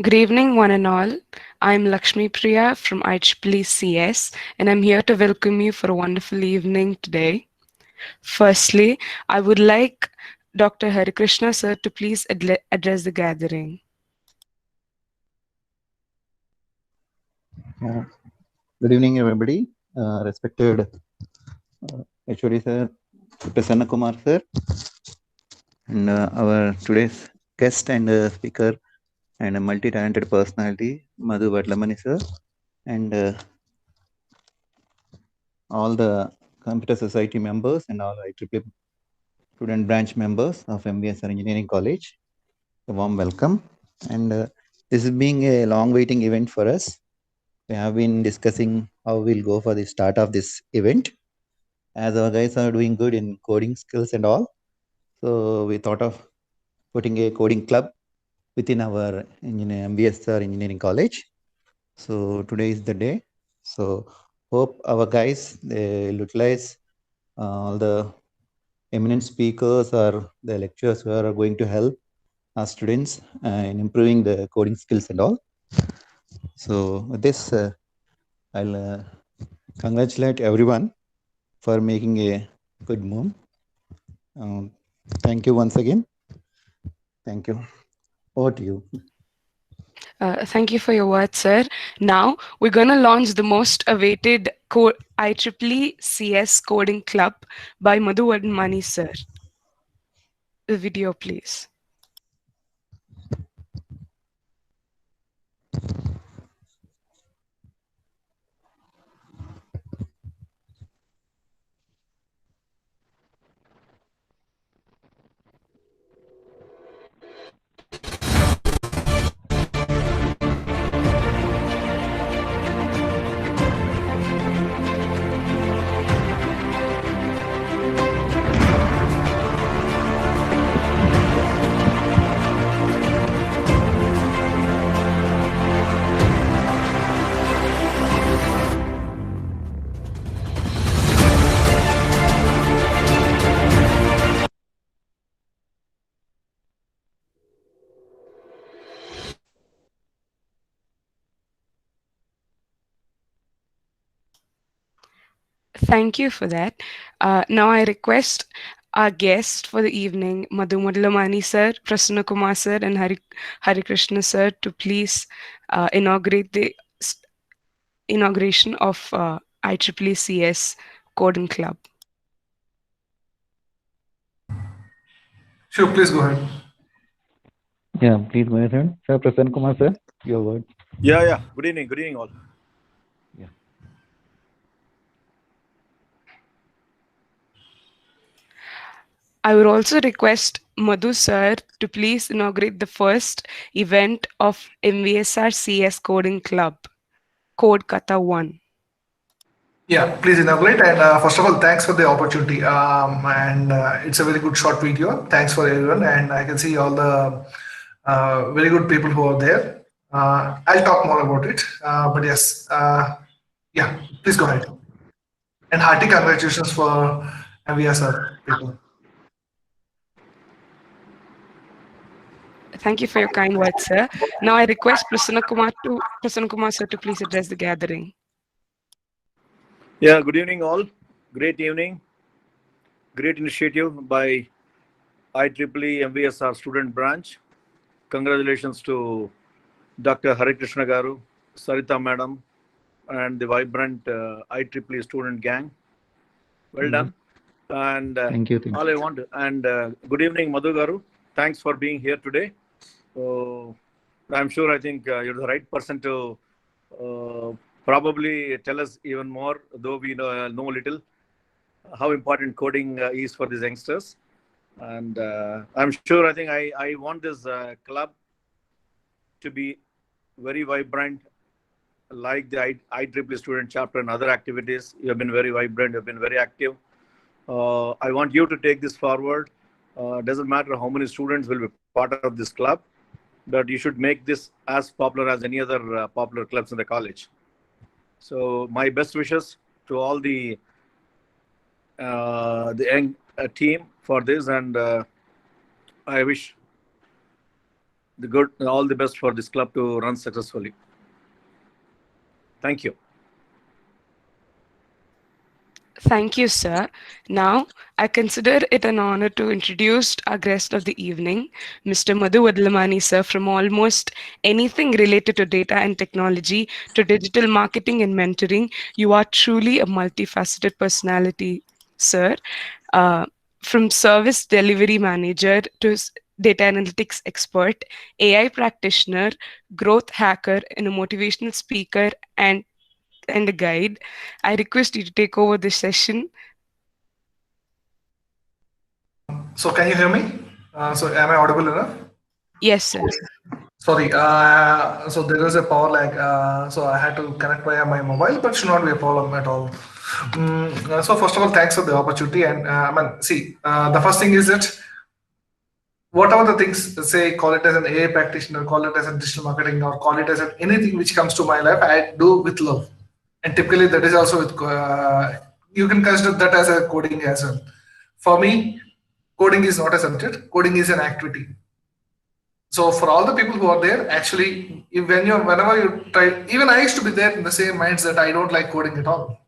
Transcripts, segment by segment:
Good evening, one and all. I'm Lakshmi Priya from IEEE CS, and I'm here to welcome you for a wonderful evening today. Firstly, I would like Dr. Harikrishna sir to please address the gathering. Uh, Good evening, everybody. Respected HOD sir, Prasanna Kumar sir, and our today's guest and speaker and a multi-talented personality, Madhu Vadlamani sir, and all the Computer Society members and all IEEE student branch members of MBSR Engineering College. A warm welcome. And this is being a long waiting event for us. We have been discussing how we'll go for the start of this event. As our guys are doing good in coding skills and all, so we thought of putting a coding club within our MBSR Engineering College. So today is the day. So hope our guys they utilize all the eminent speakers or the lecturers who are going to help our students in improving the coding skills and all. So with this, I'll congratulate everyone for making a good move. Thank you once again. Thank you. Over to you. Thank you for your words, sir. Now, we're going to launch the most awaited IEEE CS Coding Club by Madhu Vadlamani sir. The video, please. Thank you for that. Now I request our guest for the evening, Madhu Madlamani sir, Prasanna Kumar sir, and Hari Krishna sir, to please inaugurate the inauguration of IEEE CS Coding Club. Sure, please go ahead. Yeah, please go ahead. Sir, Prasanna Kumar, sir, your word. Yeah. Good evening all. Yeah. I would also request Madhu sir to please inaugurate the first event of MVSR CS Coding Club, Code Kata 1. Yeah, please inaugurate. And first of all, thanks for the opportunity. And it's a very good short video. Thanks for everyone. And I can see all the very good people who are there. I'll talk more about it. But yes, yeah, please go ahead. And hearty congratulations for MVSR people. Thank you for your kind words, sir. Now I request Prasanna Kumar sir to please address the gathering. Yeah, good evening all. Great evening. Great initiative by IEEE MVSR student branch. Congratulations to Dr. Hari Krishna Garu, Sarita madam, and the vibrant IEEE student gang. Well done. And Thank you. all I want, and good evening, Madhu Garu. Thanks for being here today. So I'm sure I think you're the right person to probably tell us even more, though we know little, how important coding is for these youngsters. And I'm sure I think I want this club to be very vibrant, like the IEEE student chapter and other activities. You have been very vibrant, you have been very active. I want you to take this forward. Doesn't matter how many students will be part of this club, but you should make this as popular as any other popular clubs in the college. So my best wishes to all the young team for this, and I wish all the best for this club to run successfully. Thank you. Thank you, sir. Now, I consider it an honor to introduce our guest of the evening, Mr. Madhu Vadlamani, sir, from almost anything related to data and technology to digital marketing and mentoring. You are truly a multifaceted personality, sir. From service delivery manager to data analytics expert, AI practitioner, growth hacker, and a motivational speaker and a guide. I request you to take over this session. So can you hear me? So am I audible enough? Yes, sir. Sorry. So there is a power lag. So I had to connect via my mobile, but should not be a problem at all. So first of all, thanks for the opportunity. And the first thing is that whatever the things, say, call it as an AI practitioner, call it as a digital marketing, or call it as anything which comes to my life, I do with love. And typically that is also with, you can consider that as a coding as well. For me, coding is not a subject, coding is an activity. So for all the people who are there, actually, whenever you try, even I used to be there in the same minds that I don't like coding at all.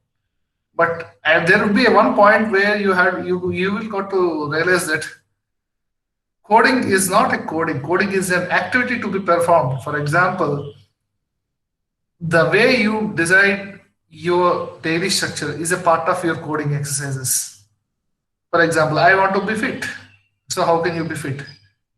But there would be one point where you will got to realize that coding is not a coding. Coding is an activity to be performed. For example, the way you design your daily structure is a part of your coding exercises. For example, I want to be fit. So how can you be fit?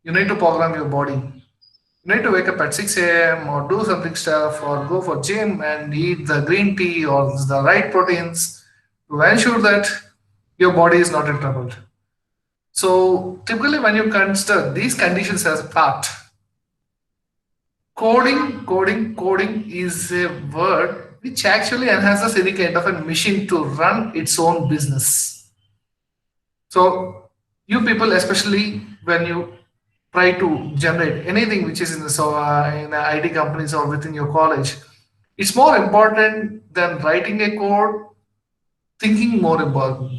You need to program your body. You need to wake up at 6 a.m. or do something stuff or go for gym and eat the green tea or the right proteins to ensure that your body is not in trouble. So typically when you consider these conditions as a part, coding is a word which actually enhances any kind of a machine to run its own business. So you people, especially when you try to generate anything which is in the IT companies or within your college, it's more important than writing a code, thinking more important.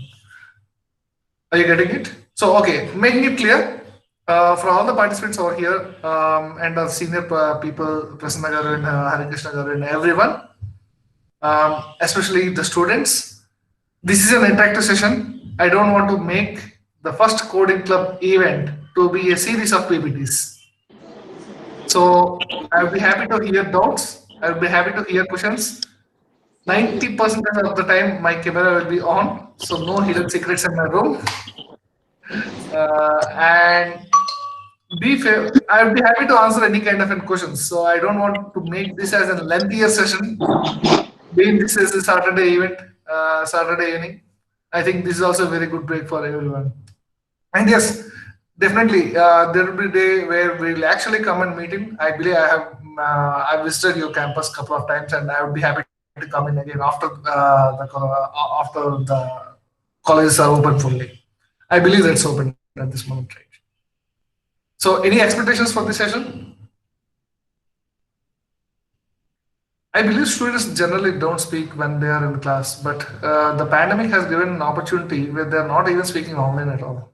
Are you getting it? So, okay, making it clear for all the participants over here and our senior people, Prasanna Garu and Hari Krishna Garu and everyone, especially the students. This is an interactive session. I don't want to make the first coding club event to be a series of PPTs. So I will be happy to hear doubts. I will be happy to hear questions. 90% of the time, my camera will be on, so no hidden secrets in my room. And be fair, I would be happy to answer any kind of questions. So I don't want to make this as a lengthier session. Being this is a Saturday event, Saturday evening, I think this is also a very good break for everyone. And yes, definitely, there will be a day where we'll actually come and meet him. I believe I visited your campus a couple of times, and I would be happy to come in again after the colleges are open fully. I believe that's open at this moment, right? So, any expectations for this session? I believe students generally don't speak when they are in class, but the pandemic has given an opportunity where they're not even speaking online at all.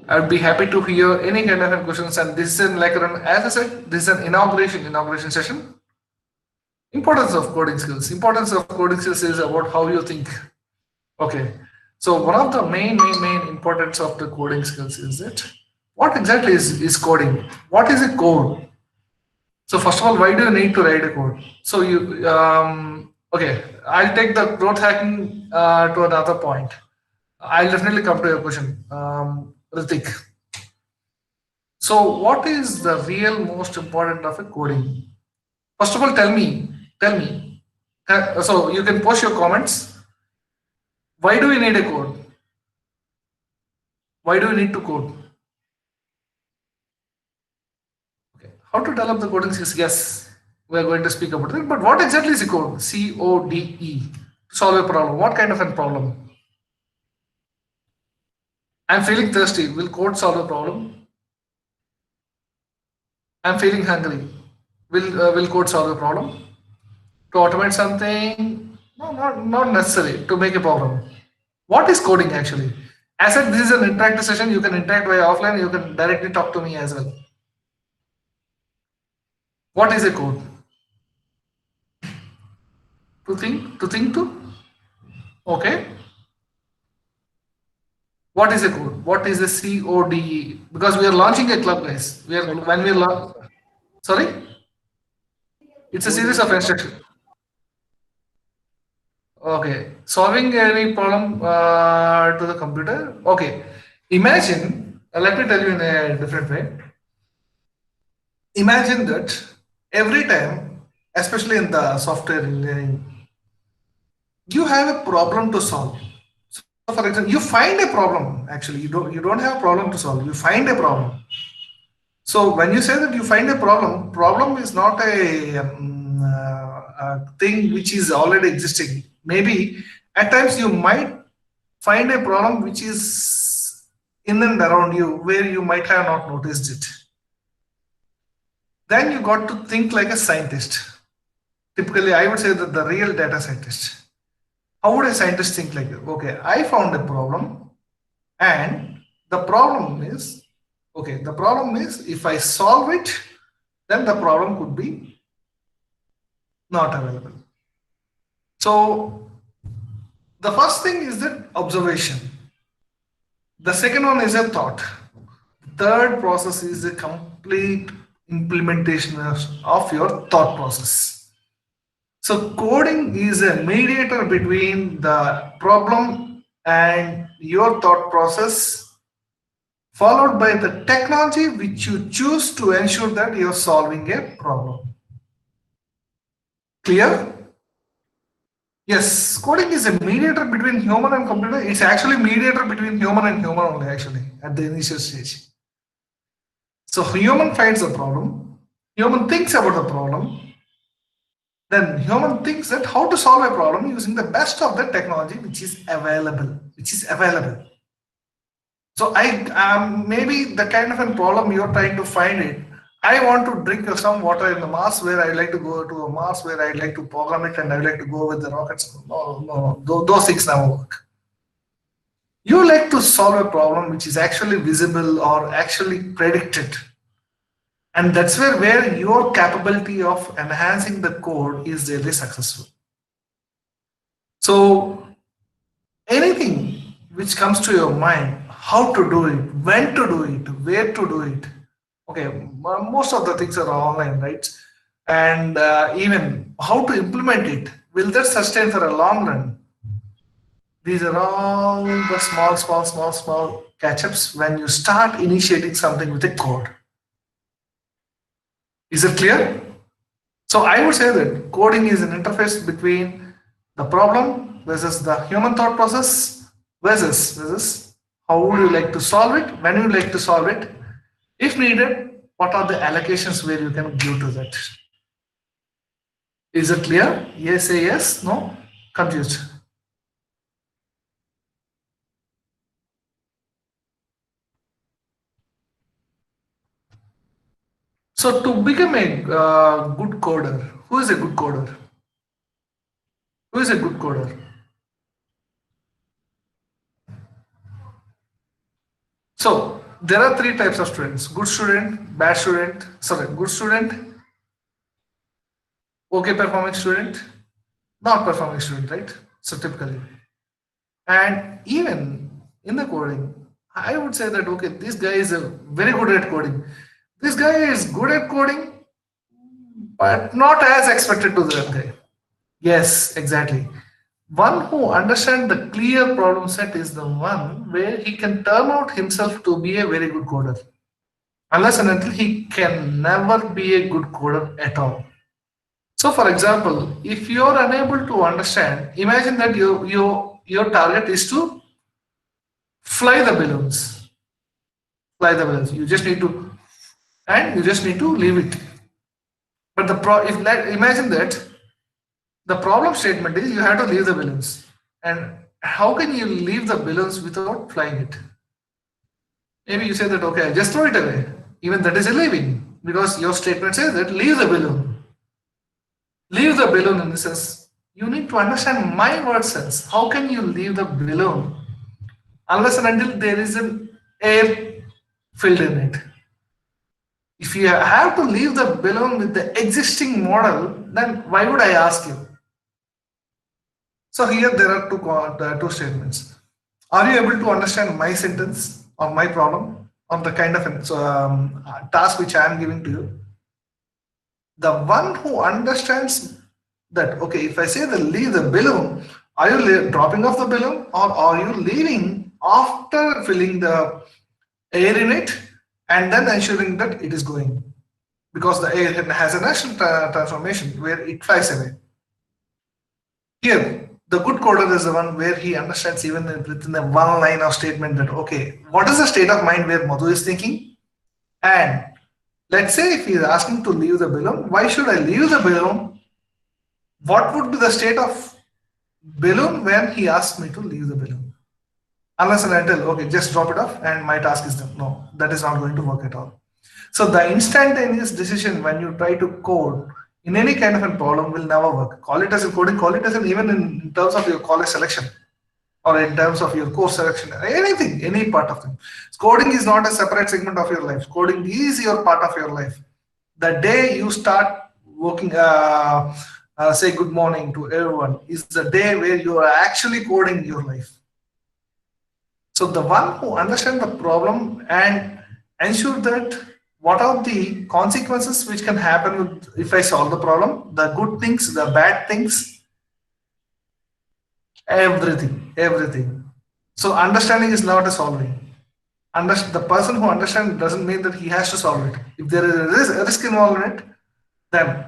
I'd be happy to hear any kind of questions. And this is as I said, this is an inauguration session. Importance of coding skills. Importance of coding skills is about how you think. Okay. So one of the main importance of the coding skills is that what exactly is coding? What is a code? So first of all, why do you need to write a code? So you okay, I'll take the growth hacking to another point. I'll definitely come to your question, Ritik. So what is the real most important of a coding? First of all, tell me. So you can post your comments. Why do we need a code? Why do we need to code? Okay. How to develop the coding skills? Yes, we are going to speak about it. But what exactly is a code? C-O-D-E. To solve a problem. What kind of a problem? I'm feeling thirsty. Will code solve a problem? I'm feeling hungry. Will code solve a problem? To automate something? No, not necessary. To make a problem. What is coding actually? As said, this is an interactive session. You can interact via offline. You can directly talk to me as well. What is a code? To think to? Okay. What is a code? What is a CODE? Because we are launching a club, guys. Sorry? It's a series of instructions. Okay. Solving any problem to the computer. Okay. Imagine, let me tell you in a different way. Imagine that every time, especially in the software engineering, you have a problem to solve. So for example, you find a problem. Actually, you don't have a problem to solve. You find a problem. So when you say that you find a problem is not a thing which is already existing. Maybe at times you might find a problem which is in and around you where you might have not noticed it. Then you got to think like a scientist. Typically, I would say that the real data scientist. How would a scientist think like that? Okay, I found a problem, and the problem is, if I solve it, then the problem could be not available. So the first thing is that observation. The second one is a thought. The third process is a complete implementation of your thought process. So coding is a mediator between the problem and your thought process, followed by the technology which you choose to ensure that you're solving a problem. Clear? Yes, coding is a mediator between human and computer. It's actually mediator between human and human only, actually, at the initial stage. So human finds a problem, human thinks about the problem, then human thinks that how to solve a problem using the best of the technology which is available. So maybe the kind of a problem you're trying to find it. I want to drink some water in the Mars where I'd like to go to a Mars where I'd like to program it and I'd like to go with the rockets. No, those things never work. You like to solve a problem which is actually visible or actually predicted. And that's where your capability of enhancing the code is really successful. So anything which comes to your mind, how to do it, when to do it, where to do it. Okay, most of the things are online, right? And even how to implement it, will that sustain for a long run? These are all the small catch-ups when you start initiating something with a code. Is it clear? So I would say that coding is an interface between the problem versus the human thought process versus how would you like to solve it, when you like to solve it, if needed, what are the allocations where you can give to that. Is it clear? Yes, say yes, no? Confused? So to become a good coder, who is a good coder? Who is a good coder? So there are three types of students: good student, bad student, good student, okay performing student, not performing student, right? So typically, and even in the coding, I would say that, okay, this guy is very good at coding. This guy is good at coding, but not as expected to that guy. Yes, exactly. One who understands the clear problem set is the one where he can turn out himself to be a very good coder. Unless and until he can never be a good coder at all. So for example, if you're unable to understand, imagine that your target is to fly the balloons. Fly the balloons. You just need to leave it. But imagine that the problem statement is you have to leave the balloons. And how can you leave the balloons without flying it? Maybe you say that, okay, just throw it away. Even that is a leaving, because your statement says that leave the balloon. Leave the balloon in the sense, you need to understand my word sense. How can you leave the balloon unless and until there is an air filled in it. If you have to leave the balloon with the existing model, then why would I ask you? So here there are two statements. Are you able to understand my sentence or my problem or the kind of task which I am giving to you? The one who understands that, okay, if I say leave the balloon, are you dropping off the balloon or are you leaving after filling the air in it and then ensuring that it is going? Because the air has a natural transformation where it flies away. Here, the good coder is the one where he understands even within the one line of statement that, okay, what is the state of mind where Madhu is thinking? And let's say if he is asking to leave the balloon, why should I leave the balloon? What would be the state of balloon when he asks me to leave the balloon? Unless and until, okay, just drop it off and my task is done. No, that is not going to work at all. So the instantaneous decision when you try to code in any kind of a problem will never work. Call it as a coding, call it as even in terms of your college selection or in terms of your course selection, anything, any part of it. Coding is not a separate segment of your life. Coding is your part of your life. The day you start working, say good morning to everyone is the day where you are actually coding your life. So the one who understands the problem and ensure that what are the consequences which can happen if I solve the problem, the good things, the bad things, everything. So understanding is not a solving. The person who understands doesn't mean that he has to solve it. If there is a risk involved in it, then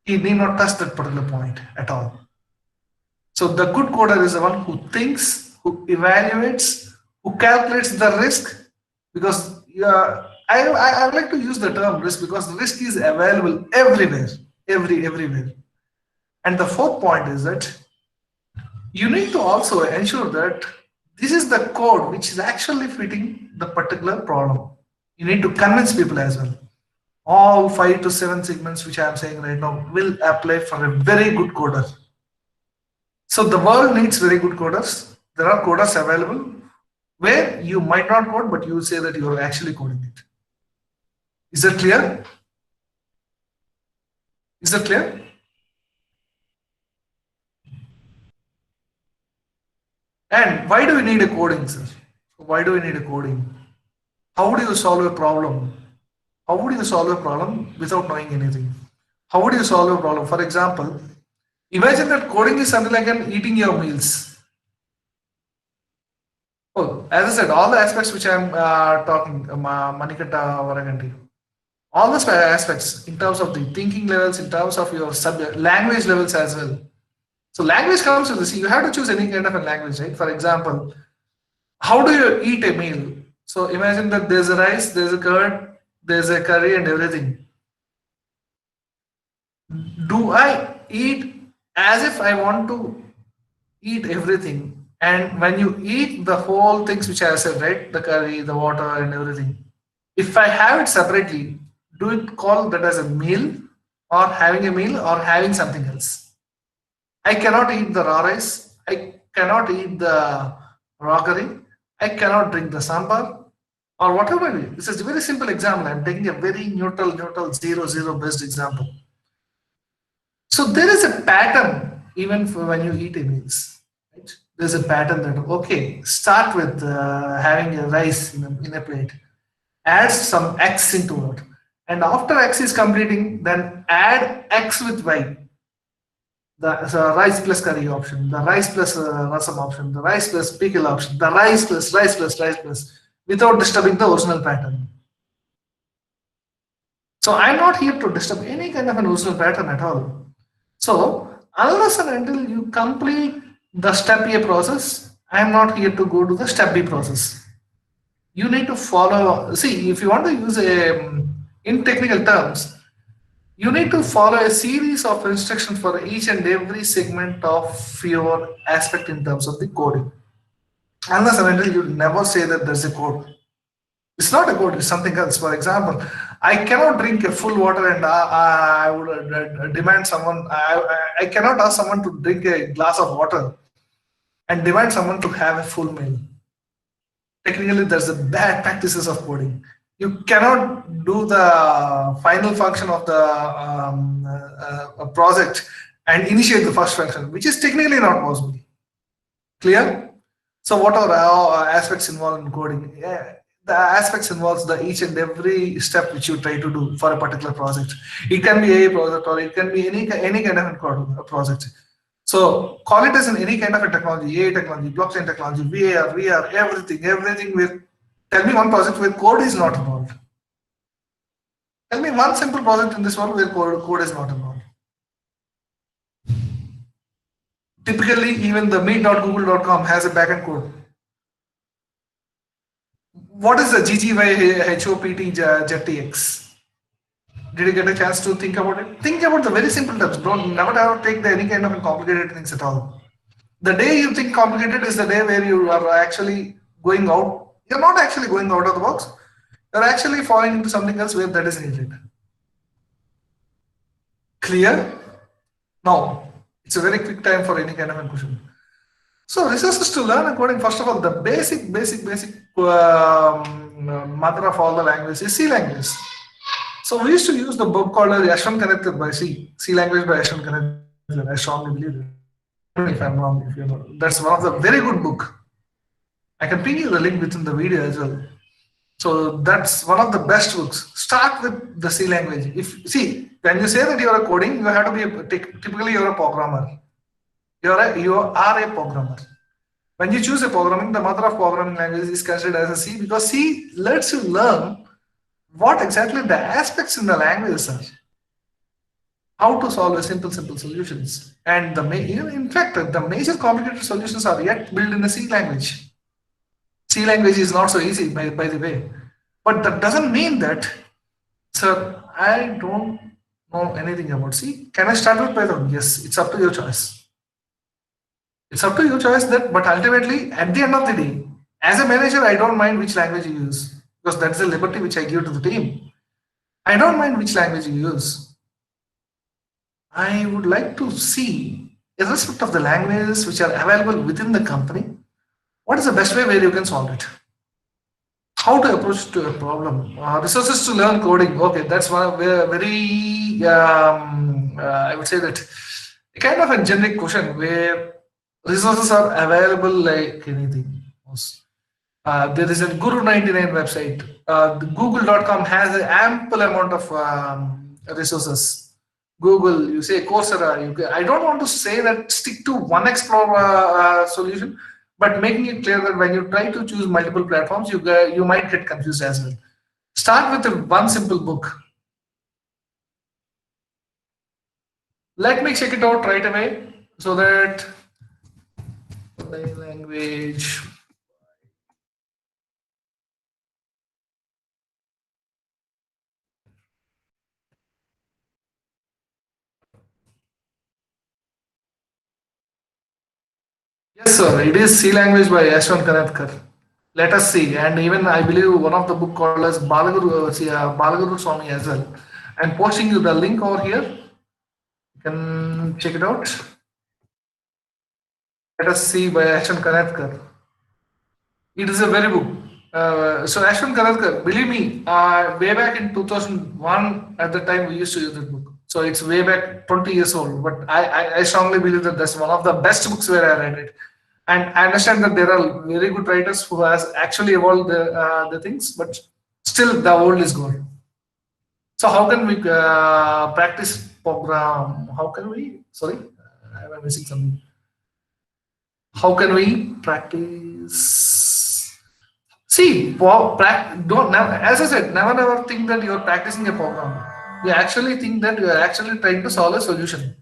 he need not touch that particular point at all. So the good coder is the one who thinks, who evaluates, who calculates the risk, because I like to use the term risk because the risk is available everywhere, everywhere. And the fourth point is that you need to also ensure that this is the code which is actually fitting the particular problem. You need to convince people as well. All 5 to 7 segments which I am saying right now will apply for a very good coder. So the world needs very good coders. There are coders available where you might not code, but you say that you are actually coding it. Is that clear? Is that clear? And why do we need a coding, sir? Why do we need a coding? How do you solve a problem? How would you solve a problem without knowing anything? How would you solve a problem? For example, imagine that coding is something like eating your meals. Oh, as I said, all the aspects which I am talking, Manikanta Varaganti, all those aspects in terms of the thinking levels, in terms of your subject language levels as well. So language comes with this. You have to choose any kind of a language, right? For example, how do you eat a meal? So imagine that there's a rice, there's a curd, there's a curry and everything. Do I eat as if I want to eat everything? And when you eat the whole things which I said, right? The curry, the water and everything. If I have it separately, do it call that as a meal or having a meal or having something else? I cannot eat the raw rice. I cannot eat the raw curry. I cannot drink the sambar or whatever. This is a very simple example. I'm taking a very neutral, zero based example. So there is a pattern even for when you eat a meals. Right? There's a pattern that, okay, start with having a rice in a plate. Add some X into it. And after X is completing, then add X with Y. The rice plus curry option, the rice plus rasam option, the rice plus pickle option, the rice plus, without disturbing the original pattern. So I'm not here to disturb any kind of an original pattern at all. So unless and until you complete the step A process, I'm not here to go to the step B process. You need to follow, see, if you want to use in technical terms, you need to follow a series of instructions for each and every segment of your aspect in terms of the coding. Unless and until you never say that there's a code. It's not a code, it's something else. For example, I cannot drink a full water and I would demand someone, I cannot ask someone to drink a glass of water and demand someone to have a full meal. technically there's the bad practices of coding. You cannot do the final function of the project and initiate the first function, which is technically not possible. Clear? So what are our aspects involved in coding? Yeah, the aspects involves the each and every step which you try to do for a particular project. It can be a project or it can be any kind of a project. So call it as in any kind of a technology, AI technology, blockchain technology, VAR, VR, everything with, tell me one project where code is not involved. Tell me one simple project in this world where code is not involved. Typically, even the meet.google.com has a backend code. What is the GGY JetTX? Did you get a chance to think about it? Think about the very simple terms. Don't never ever take any kind of complicated things at all. The day you think complicated is the day where you are actually going out. You're not actually going out of the box. You're actually falling into something else where that is needed. Clear? Now, it's a very quick time for any kind of a question. So resources to learn coding. First of all, the basic mother of all the languages is C language. So we used to use the book called Yashwant Kanekar by C language by Yashwant Kanekar. I strongly believe it. If I'm wrong, if you know, that's one of the very good book. I can ping you the link within the video as well. So that's one of the best books. Start with the C language. If see, when you say that you are a coding, you have to be typically you're a programmer. You are a programmer. When you choose a programming, the mother of programming language is considered as a C because C lets you learn what exactly the aspects in the language are. How to solve a simple solutions. And in fact, the major complicated solutions are yet built in the C language. C language is not so easy, by the way. But that doesn't mean that, sir, I don't know anything about C. Can I start with Python? Yes, it's up to your choice. It's up to your choice that, but ultimately, at the end of the day, as a manager, I don't mind which language you use because that's the liberty which I give to the team. I don't mind which language you use. I would like to see, irrespective of the languages which are available within the company, what is the best way where you can solve it? How to approach to a problem? Resources to learn coding. Okay, that's one of very, I would say that a kind of a generic question where resources are available like anything. There is a Guru99 website. Google.com has an ample amount of resources. Google, you say Coursera. I don't want to say that stick to one Explore solution, but making it clear that when you try to choose multiple platforms, you might get confused as well. Start with one simple book. Let me check it out right away so that language. Yes, sir. It is C language by Yashwant Kanekar. Let us see. And even I believe one of the book called as Balaguru Swami as well. I'm posting you the link over here. You can check it out. Let us see by Yashwant Kanekar. It is a very book. So Yashwant Kanekar, believe me, way back in 2001, at the time we used to use that book. So it's way back 20 years old. But I strongly believe that that's one of the best books where I read it. And I understand that there are very good writers who has actually evolved the things, but still the old is gold. So how can we practice program? How can we? Sorry, I'm missing something. How can we practice? See, as I said, never think that you're practicing a program. You actually think that you are actually trying to solve a solution.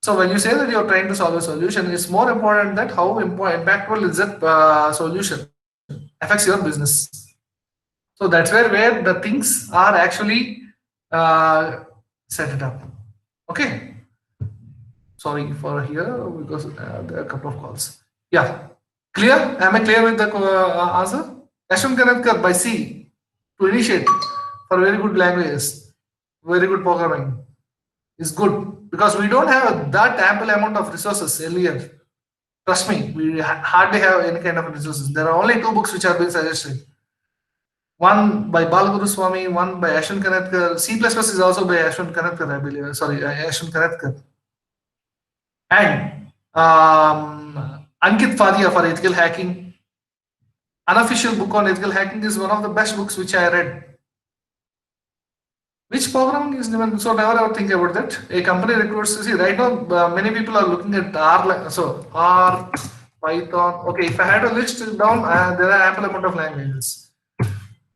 So when you say that you're trying to solve a solution, it's more important that how impactful is that solution affects your business. So that's where the things are actually set it up. Okay. Sorry for here because there are a couple of calls. Yeah. Clear? Am I clear with the answer? Yashwant Kanekar by C to initiate for very good languages, very good programming is good because we don't have that ample amount of resources earlier. Trust me, we hardly have any kind of resources. There are only 2 books which have been suggested. One by Balguru Swami, one by Ashwin Kanatkar. C++ is also by Ashwin Kanatkar, I believe. Sorry, Ashwin Kanatkar. And Ankit Fadia for ethical hacking. Unofficial book on ethical hacking is one of the best books which I read. Which programming is never, so never ever think about that. A company recruits, see right now many people are looking at R, so R, Python. Okay, if I had to list it down, there are ample amount of languages.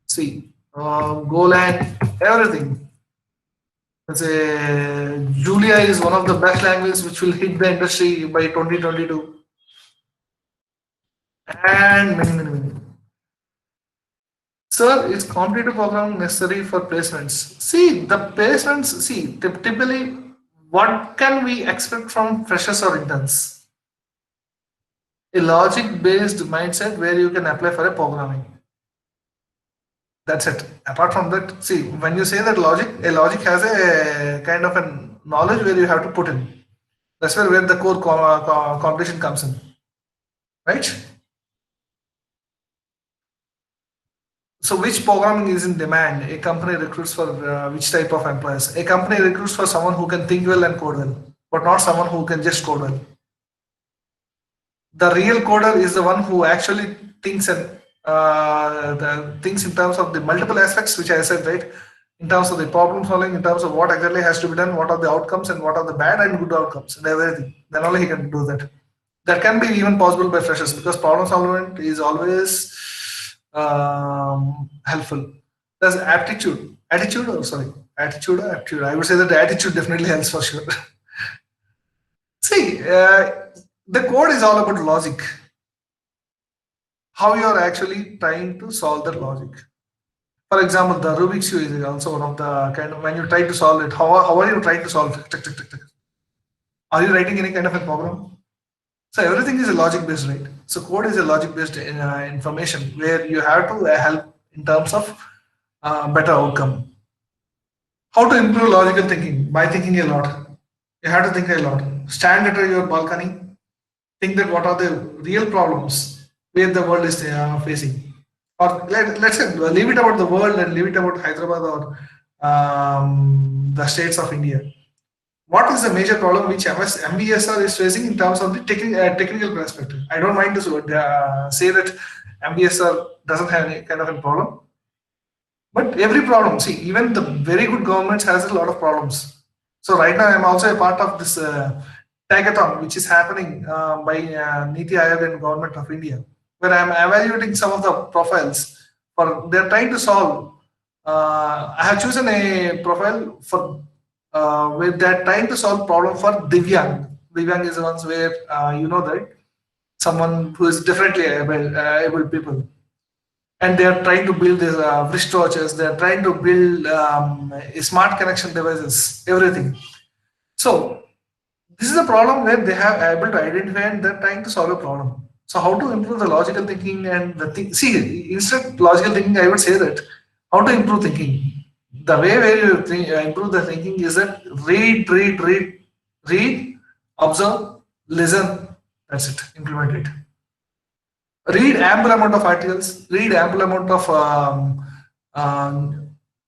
See, Golang, everything. Let's say Julia is one of the best languages which will hit the industry by 2022. And many. Sir, is competitive programming necessary for placements? See, the placements, see, typically, what can we expect from freshers or interns? A logic-based mindset where you can apply for a programming. That's it. Apart from that, see, when you say that a logic has a kind of a knowledge where you have to put in. That's where the core competition comes in, right? So which programming is in demand? A company recruits for which type of employees? A company recruits for someone who can think well and code well, but not someone who can just code well. The real coder is the one who actually thinks and thinks in terms of the multiple aspects, which I said, right? In terms of the problem solving, in terms of what exactly has to be done, what are the outcomes and what are the bad and good outcomes and everything. Then only he can do that. That can be even possible by freshers because problem solving is always helpful. There's attitude or aptitude. I would say that the attitude definitely helps for sure. See, the code is all about logic. How you are actually trying to solve that logic. For example, the Rubik's Cube is also one of the kind of, when you try to solve it, how are you trying to solve it? Are you writing any kind of a program? So everything is a logic based, right? So code is a logic based information where you have to help in terms of better outcome. How to improve logical thinking? By thinking a lot. You have to think a lot. Stand at your balcony. Think that what are the real problems where the world is facing. Or let's say leave it about the world and leave it about Hyderabad or the states of India. What is the major problem which MBSR is facing in terms of the technical perspective? I don't mind to say that MBSR doesn't have any kind of a problem. But every problem, see, even the very good governments has a lot of problems. So right now I'm also a part of this Tagathon, which is happening by Niti Aayog and Government of India, where I'm evaluating some of the profiles for they're trying to solve. I have chosen a profile for where they're trying to solve problem for Divyang. Divyang is the ones where you know that someone who is differently able people, and they are trying to build these wristwatches. They are trying to build smart connection devices, everything. So this is a problem where they have able to identify and they're trying to solve a problem. So how to improve the logical thinking and the thing? See, instead of logical thinking, I would say that how to improve thinking. The way where you improve the thinking is that read, observe, listen. That's it. Implement it. Read ample amount of articles. Read ample amount of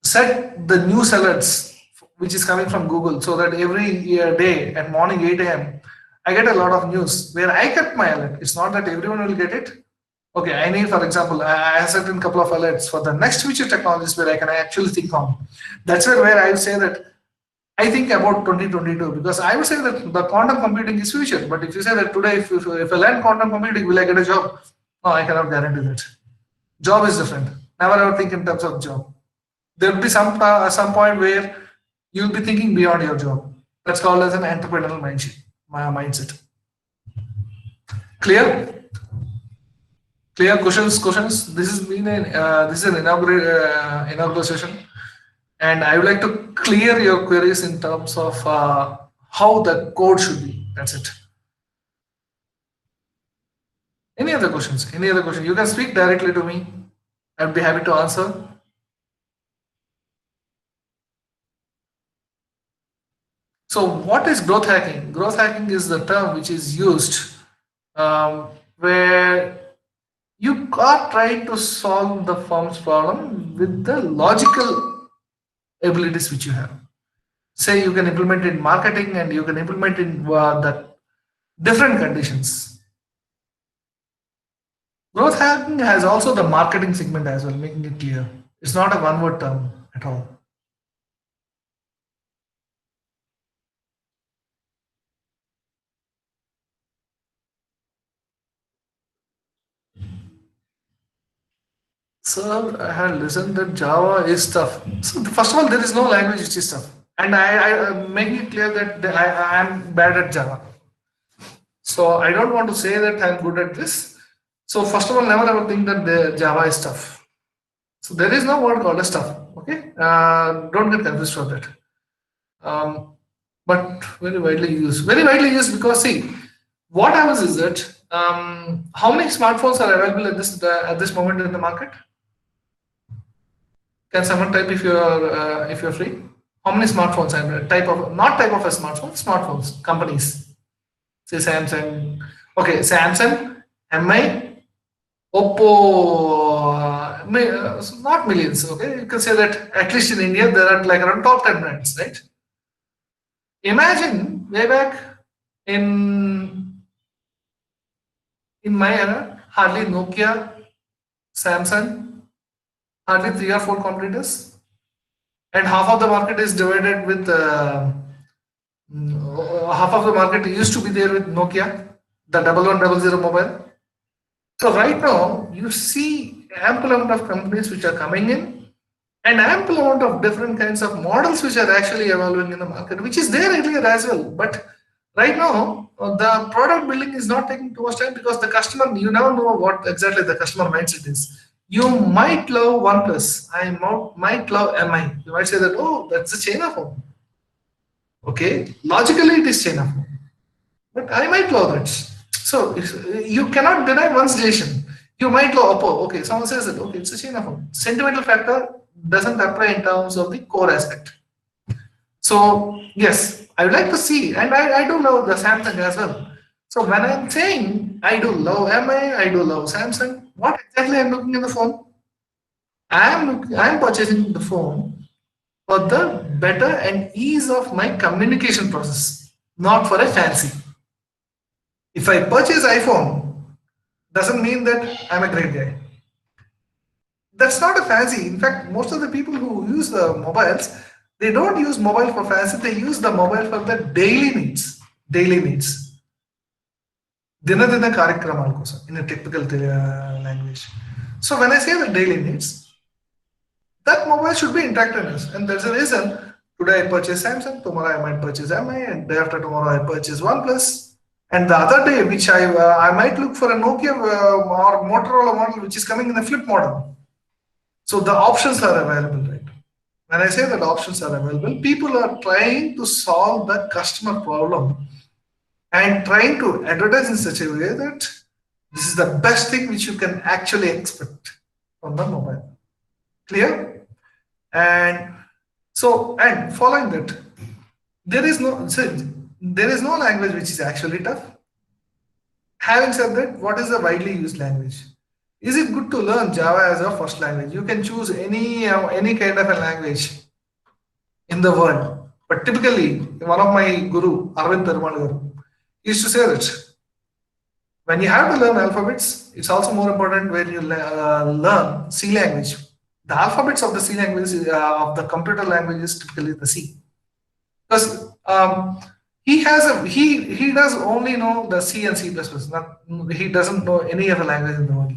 set the news alerts which is coming from Google, so that every day at morning 8 a.m. I get a lot of news where I get my alert. It's not that everyone will get it. Okay, I need, for example, I have set in a couple of alerts for the next future technologies where I can actually think on. That's where I would say that I think about 2022, because I would say that the quantum computing is future. But if you say that today, if I learn quantum computing, will I get a job? No, I cannot guarantee that. Job is different. Never ever think in terms of job. There will be some point where you'll be thinking beyond your job. That's called as an entrepreneurial mindset. Clear? Clear? Questions? This has been this is an inaugural session, and I would like to clear your queries in terms of how the code should be. That's it. Any other questions? Any other question? You can speak directly to me. I'd be happy to answer. So what is growth hacking? Growth hacking is the term which is used where you are trying to solve the firm's problem with the logical abilities which you have. Say you can implement in marketing and you can implement in the different conditions. Growth hacking has also the marketing segment as well, making it clear. It's not a one-word term at all. Sir, I had listened that Java is tough. So first of all, there is no language which is tough. And I make it clear that I am bad at Java. So I don't want to say that I'm good at this. So first of all, never ever think that the Java is tough. So there is no word called as tough. Okay, don't get confused for that. But very widely used. Very widely used because see, what happens is that how many smartphones are available at this moment in the market? Can someone type if you're free? How many smartphones and type of not type of a smartphone, smartphones companies? Say Samsung. Okay, Samsung, MI, Oppo. Not millions. Okay, you can say that at least in India there are like around top 10 brands, right? Imagine way back in my era, hardly Nokia, Samsung, hardly 3 or 4 competitors, and half of the market is divided with half of the market used to be there with Nokia, the 1100 mobile. So right now you see ample amount of companies which are coming in and ample amount of different kinds of models which are actually evolving in the market, which is there earlier as well. But right now, the product building is not taking too much time because the customer, you never know what exactly the customer mindset is. You might love OnePlus, I might love MI. You might say that, oh, that's a China phone. Okay, logically it is China phone, but I might love that. So you cannot deny one's decision. You might love Oppo. Okay, someone says that, okay, it's a China phone. Sentimental factor doesn't apply in terms of the core aspect. So yes, I would like to see, and I do love the Samsung as well. So when I'm saying I do love MI, I do love Samsung, what exactly I'm looking in the phone? I'm purchasing the phone for the better and ease of my communication process, not for a fancy. If I purchase iPhone, doesn't mean that I'm a great guy. That's not a fancy. In fact, most of the people who use the mobiles, they don't use mobile for fancy, they use the mobile for the daily needs. Daily needs. Dinadina Karikramal kosa in a typical language. So when I say the daily needs, that mobile should be interactive. And there's a reason. Today I purchase Samsung, tomorrow I might purchase MI, and day after tomorrow I purchase OnePlus. And the other day, which I might look for a Nokia or Motorola model, which is coming in a flip model. So the options are available, right? When I say that options are available, people are trying to solve the customer problem and trying to advertise in such a way that this is the best thing which you can actually expect from the mobile. Clear? And so, and following that, there is no language which is actually tough. Having said that, what is the widely used language? Is it good to learn Java as a first language? You can choose any kind of a language in the world. But typically, one of my guru, Arvind Perumal, used to say that when you have to learn alphabets, it's also more important when you learn C language. The alphabets of the C language of the computer language is typically the C, because he does only know the C and C++. He doesn't know any other language in the world.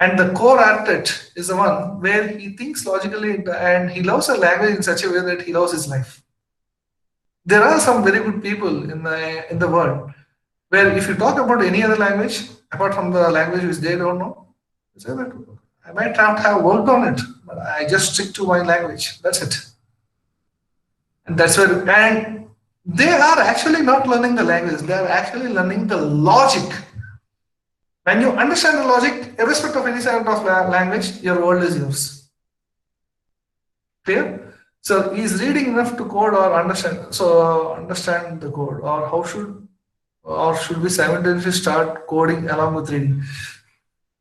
And the core architect is the one where he thinks logically and he loves a language in such a way that he loves his life. There are some very good people in the world where if you talk about any other language apart from the language which they don't know, they say that I might not have worked on it, but I just stick to my language. That's it. And that's where, and they are actually not learning the language, they are actually learning the logic. When you understand the logic, irrespective of any sort of language, your world is yours. Clear? So he's reading enough to code or understand. So understand the code, or how should or should we simultaneously start coding along with reading?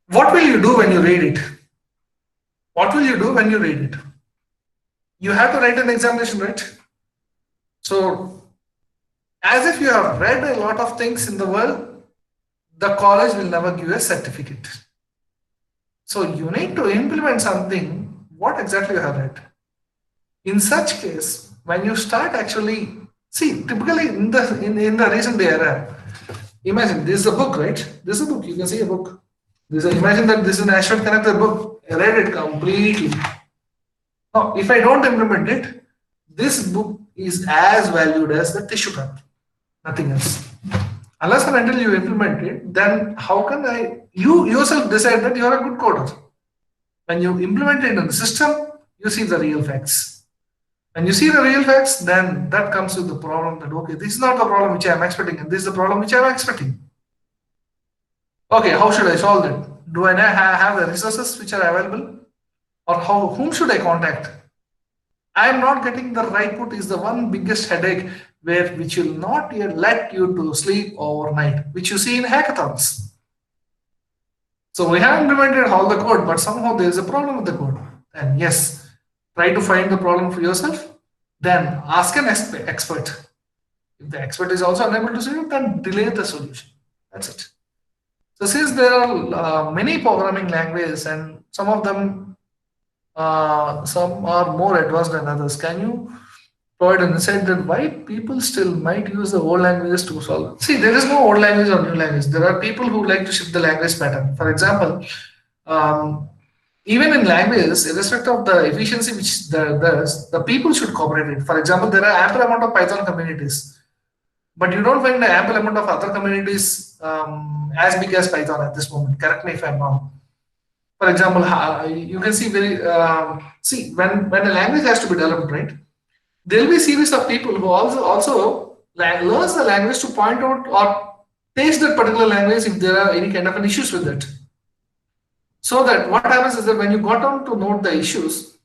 What will you do when you read it? What will you do when you read it? You have to write an examination, right? So, as if you have read a lot of things in the world, the college will never give you a certificate. So, you need to implement something, what exactly you have read. In such case, when you start actually, see, typically in the recent era, imagine this is a book, right? This is a book, you can see a book. Imagine that this is an Ashford Connector book. I read it completely. Now, if I don't implement it, this book is as valued as the tissue paper, nothing else. Unless and until you implement it, then how can you yourself decide that you are a good coder? When you implement it in the system, you see the real facts. When you see the real facts, then that comes with the problem that, okay, this is not the problem which I am expecting, and this is the problem which I am expecting. Okay, how should I solve it? Do I have the resources which are available? Or whom should I contact? I am not getting the right put is the one biggest headache which will not let you to sleep overnight, which you see in hackathons. So we have implemented all the code, but somehow there is a problem with the code. And yes, try to find the problem for yourself, then ask an expert. If the expert is also unable to solve it, then delay the solution. That's it. So since there are many programming languages and some of them, some are more advanced than others, can you provide an insight that why people still might use the old languages to solve it? See, there is no old language or new language. There are people who like to shift the language pattern. For example, even in languages, irrespective of the efficiency which there's, the people should cooperate it. For example, there are ample amount of Python communities, but you don't find an ample amount of other communities as big as Python at this moment. Correct me if I'm wrong. For example, you can see when a language has to be developed, right? There will be a series of people who also learns the language to point out or taste that particular language if there are any kind of an issues with it. So that what happens is that when you got on to note the issues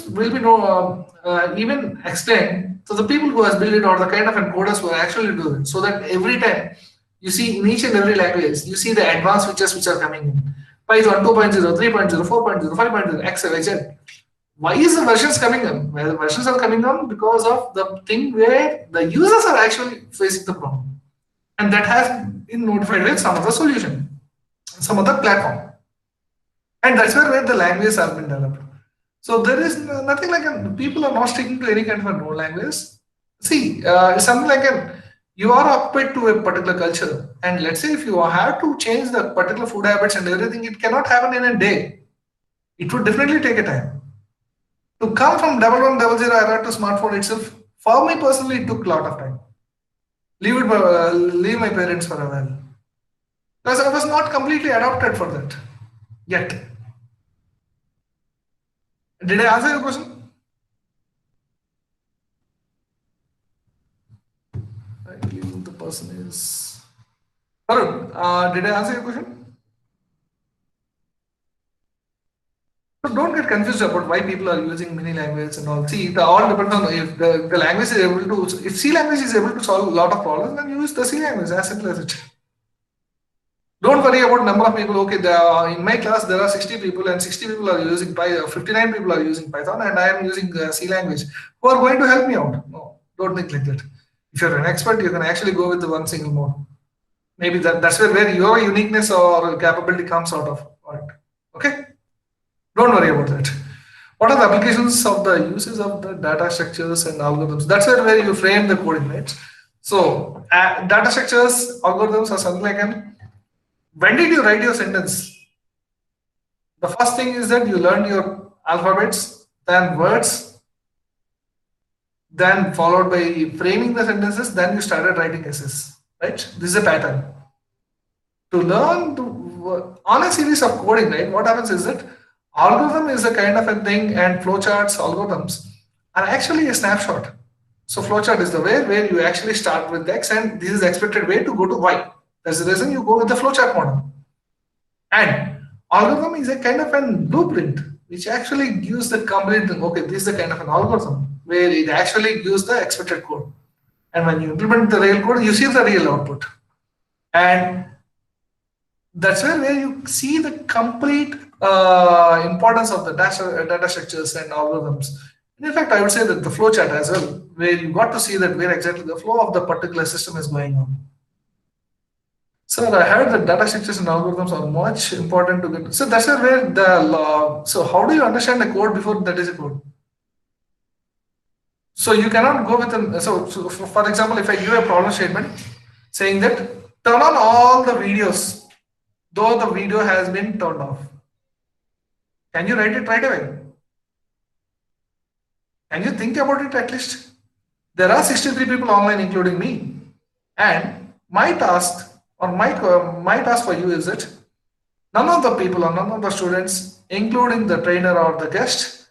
will be even explained to the people who has built it or the kind of encoders who actually do it. So that every time you see in each and every language, you see the advanced features which are coming in. Python 2.0, 3.0, 4.0, 5.0, X, Y, Z. Why is the versions coming on? Well, the versions are coming on because of the thing where the users are actually facing the problem. And that has been notified with some other solution, some other platform. And that's where the languages have been developed. So there is nothing like people are not sticking to any kind of a known language. See, something like you are occupied to a particular culture, and let's say if you have to change the particular food habits and everything, it cannot happen in a day. It would definitely take a time. To come from 1100 era to smartphone itself, for me personally, it took a lot of time. Leave my parents for a while, because I was not completely adapted for that yet. Did I answer your question? I believe the person is Arun. Did I answer your question? So don't get confused about why people are using many languages and all. See, it all depends on if the language is able to. If C language is able to solve a lot of problems, then use the C language. As simple as it. Don't worry about number of people. Okay, in my class there are 60 people and 60 people are using Python, 59 people are using Python, and I am using C language. Who are going to help me out? No, don't think like that. If you're an expert, you can actually go with the one single mode. Maybe that's where your uniqueness or capability comes out of. Okay, don't worry about that. What are the applications of the uses of the data structures and algorithms? That's where you frame the coding, right? So data structures, algorithms are something like when did you write your sentence? The first thing is that you learned your alphabets, then words, then followed by framing the sentences, then you started writing essays, right? This is a pattern. To learn on a series of coding, right? What happens is that algorithm is a kind of a thing, and flowcharts, algorithms are actually a snapshot. So flowchart is the way where you actually start with X and this is the expected way to go to Y. That's the reason you go with the flowchart model. And algorithm is a kind of a blueprint which actually gives the complete thing. Okay, this is the kind of an algorithm where it actually gives the expected code. And when you implement the real code, you see the real output. And that's where you see the complete importance of the data structures and algorithms. And in fact, I would say that the flow chart as well, where you got to see that where exactly the flow of the particular system is going on. So I heard that data structures and algorithms are much important to get. So that's where the so how do you understand the code before that is a code? So you cannot go with an so for example, if I give a problem statement saying that turn on all the videos, though the video has been turned off. Can you write it right away? Can you think about it at least? There are 63 people online, including me, and my task or my task for you is that none of the people or none of the students, including the trainer or the guest,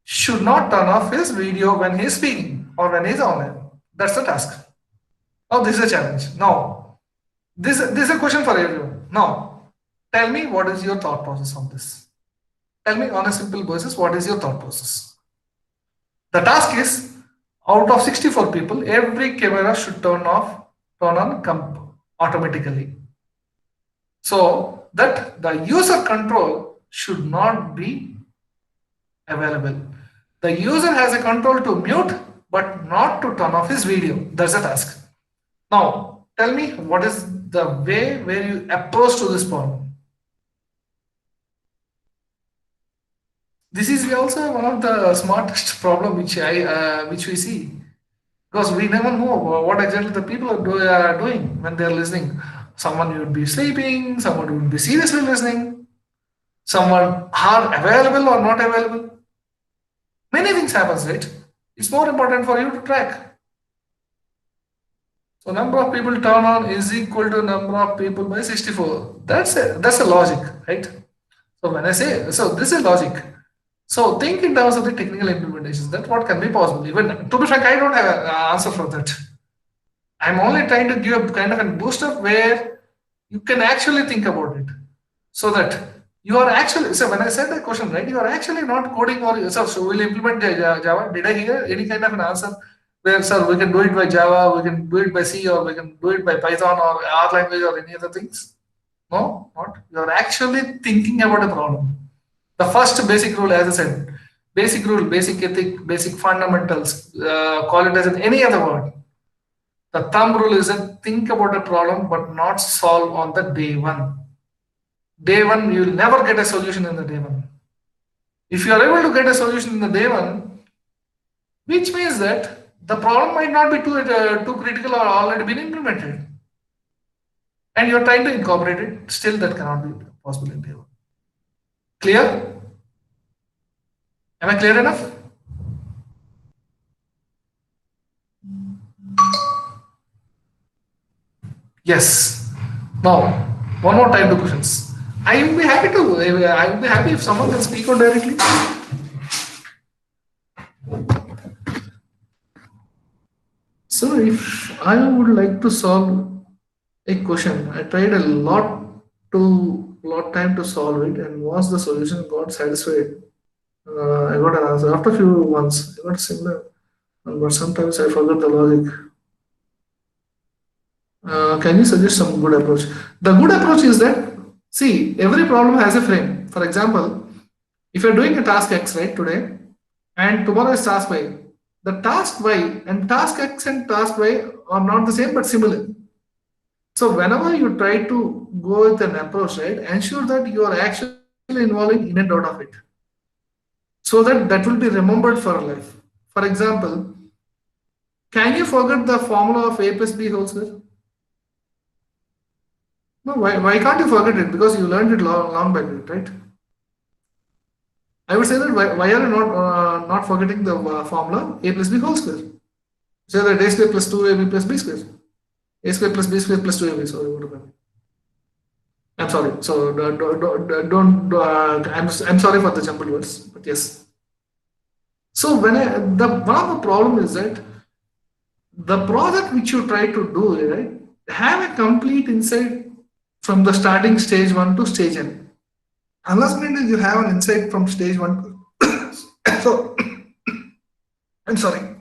should not turn off his video when he's speaking or when he's online. That's the task. Now this is a challenge. Now this is a question for everyone. Now tell me what is your thought process on this. Tell me on a simple basis what is your thought process. The task is out of 64 people, every camera should turn on automatically. So that the user control should not be available. The user has a control to mute, but not to turn off his video. That's the task. Now, tell me what is the way where you approach to this problem. This is also one of the smartest problem which we see, because we never know what exactly the people are doing when they are listening. Someone would be sleeping, someone would be seriously listening, someone are available or not available. Many things happens, right? It's more important for you to track. So number of people turn on is equal to number of people by 64. That's a logic, right? So when I say, so this is logic. So think in terms of the technical implementations. That's what can be possible. Even to be frank, I don't have an answer for that. I'm only trying to give a kind of a booster where you can actually think about it, so that you are actually. So when I said the question, right, you are actually not coding or so we'll implement Java. Did I hear any kind of an answer where, sir, we can do it by Java, we can do it by C, or we can do it by Python or R language or any other things? No, not. You are actually thinking about a problem. The first basic rule, as I said, basic rule, basic ethic, basic fundamentals, call it as any other word. The thumb rule is that think about a problem but not solve on the day one. Day one, you will never get a solution in the day one. If you are able to get a solution in the day one, which means that the problem might not be too critical or already been implemented, and you are trying to incorporate it, still that cannot be possible in day one. Clear? Am I clear enough? Yes. Now, one more time to questions. I would be happy if someone can speak on directly. So if I would like to solve a question, I tried a lot time to solve it, and once the solution got satisfied, I got an answer. After a few months, I got similar, but sometimes I forgot the logic. Can you suggest some good approach? The good approach is that, see, every problem has a frame. For example, if you're doing a task X right today, and tomorrow is task Y, the task Y and task X and task Y are not the same but similar. So whenever you try to go with an approach, right, ensure that you are actually involving in and out of it, so that will be remembered for life. For example, can you forget the formula of A plus B whole square? No, why can't you forget it? Because you learned it long back, right? I would say that why are you not forgetting the formula A plus B whole square? So that A square plus 2AB plus B square. A square plus B square plus 2AB. Sorry, what about it? I'm sorry. So don't I'm sorry for the jumbled words, but yes. So one of the problem is that the project which you try to do, right, have a complete insight from the starting stage 1 to stage n. Unless you have an insight from stage 1 to so I'm sorry.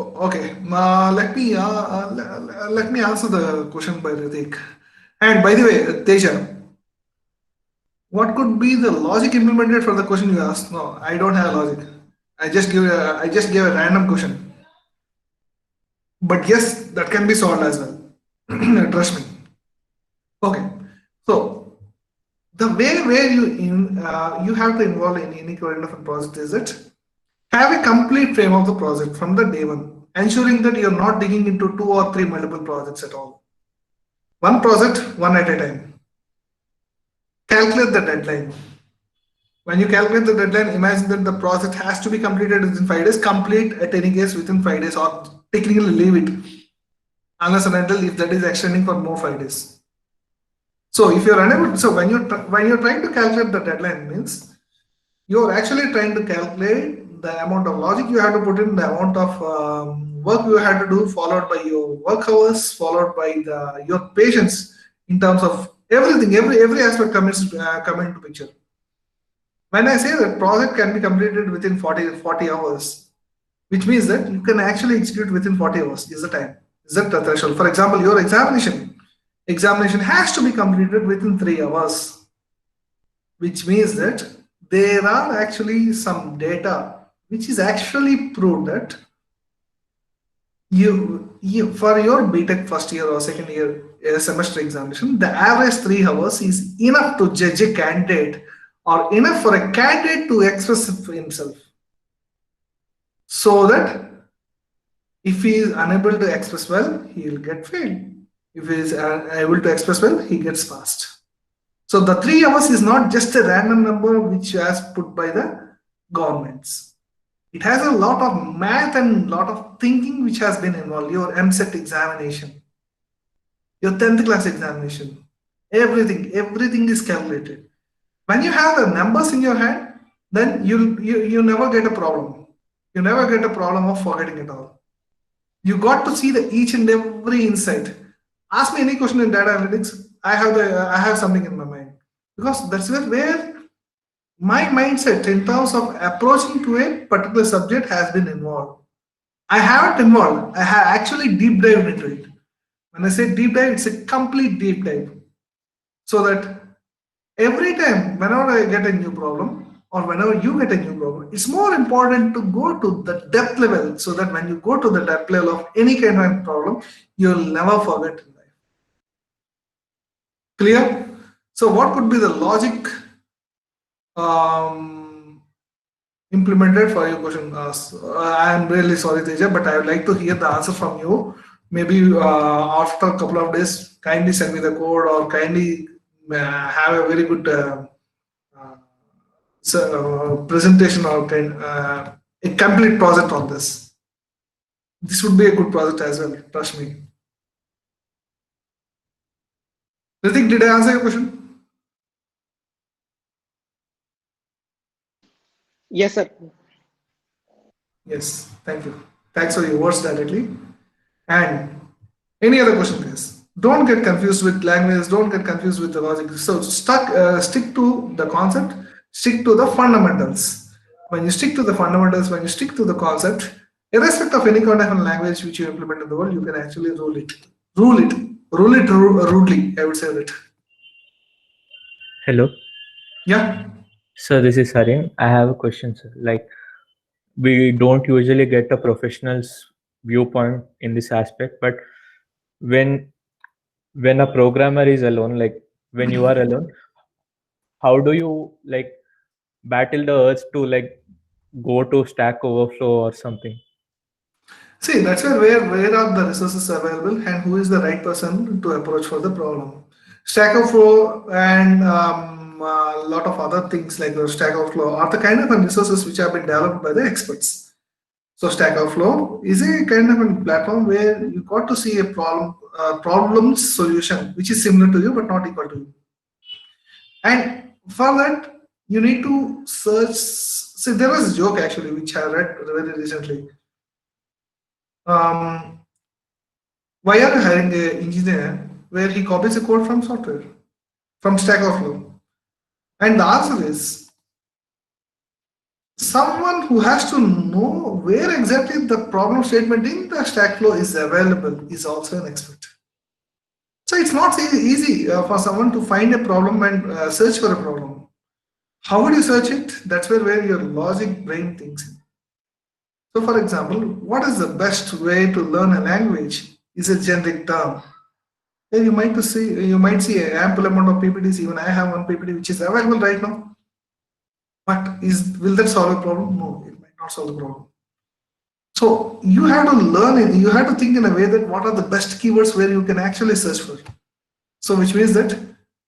Okay, let me answer the question by Ritik. And by the way, Teja, what could be the logic implemented for the question you asked? No, I don't have logic. I just gave a random question. But yes, that can be solved as well. Trust me. Okay, so the way where you have to involve in any kind of a project is that have a complete frame of the project from the day one, ensuring that you're not digging into two or three multiple projects at all. One project, one at a time. Calculate the deadline. When you calculate the deadline, imagine that the project has to be completed within 5 days. Complete at any case within 5 days, or technically leave it unless and until if that is extending for more 5 days. So if you're unable, so when you're trying to calculate the deadline means you're actually trying to calculate the amount of logic you have to put in, the amount of work you have to do, followed by your work hours, followed by your patience in terms of everything, every aspect come into picture. When I say that project can be completed within 40 hours, which means that you can actually execute within 40 hours is the time, is that the threshold. For example, your examination has to be completed within 3 hours, which means that there are actually some data which is actually proved that you for your BTech first year or second year semester examination, the average 3 hours is enough to judge a candidate or enough for a candidate to express himself. So that if he is unable to express well, he will get failed. If he is able to express well, he gets passed. So the 3 hours is not just a random number which has put by the governments. It has a lot of math and lot of thinking which has been involved. Your MSET examination, your 10th class examination, everything is calculated. When you have the numbers in your hand, then you never get a problem. You never get a problem of forgetting it all. You got to see the each and every insight. Ask me any question in data analytics. I have something in my mind, because that's where my mindset in terms of approaching to a particular subject has been involved. I haven't involved. I have actually deep dived into it. When I say deep dive, it's a complete deep dive. So that every time, whenever I get a new problem or whenever you get a new problem, it's more important to go to the depth level, so that when you go to the depth level of any kind of problem, you'll never forget in life. Clear? So what could be the logic implemented for your question? I'm really sorry, Teja, but I would like to hear the answer from you. Maybe after a couple of days, kindly send me the code, or kindly have a very good presentation, or a complete project on this. This would be a good project as well, trust me. Ritik, did I answer your question? Yes, sir. Yes, thank you. Thanks for your words directly. And any other question, guys? Don't get confused with language. Don't get confused with the logic. So stick to the concept. Stick to the fundamentals. When you stick to the fundamentals, when you stick to the concept, irrespective of any kind of language which you implement in the world, you can actually rule it. Rule it rudely. I would say that. Hello. Yeah. So this is Harin. I have a question, sir. Like, we don't usually get a professional's viewpoint in this aspect, but when a programmer is alone, like when you are alone, how do you like battle the urge to like go to Stack Overflow or something? See, that's where are the resources available and who is the right person to approach for the problem. Stack Overflow and a lot of other things like Stack Overflow are the kind of resources which have been developed by the experts. So Stack Overflow is a kind of a platform where you got to see a problem solution which is similar to you but not equal to you. And for that, you need to search. See, there was a joke actually which I read very recently. Why are you hiring an engineer where he copies a code from software, from Stack Overflow? And the answer is someone who has to know where exactly the problem statement in the stack flow is available is also an expert. So it's not easy for someone to find a problem and search for a problem. How would you search it? That's where your logic brain thinks. So for example, what is the best way to learn a language is a generic term. Then you might see an ample amount of PPTs. Even I have one PPT which is available right now. But will that solve a problem? No, it might not solve the problem. So you have to learn it. You have to think in a way that what are the best keywords where you can actually search for. So which means that,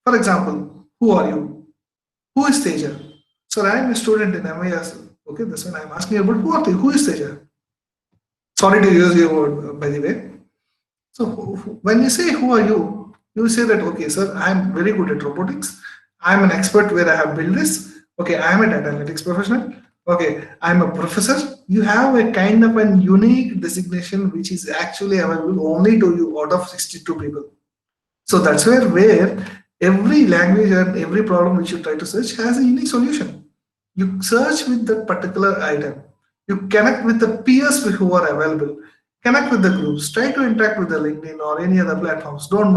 for example, who are you? Who is Teja? So I am a student in MIS. Okay, that's when I'm asking about who are you? Who is Teja? Sorry to use your word, by the way. So when you say who are you, you say that, okay, sir, I'm very good at robotics. I'm an expert where I have built this. Okay, I'm a data analytics professional. Okay, I'm a professor. You have a kind of a unique designation which is actually available only to you out of 62 people. So that's where every language and every problem which you try to search has a unique solution. You search with that particular item. You connect with the peers who are available. Connect with the groups. Try to interact with the LinkedIn or any other platforms. Don't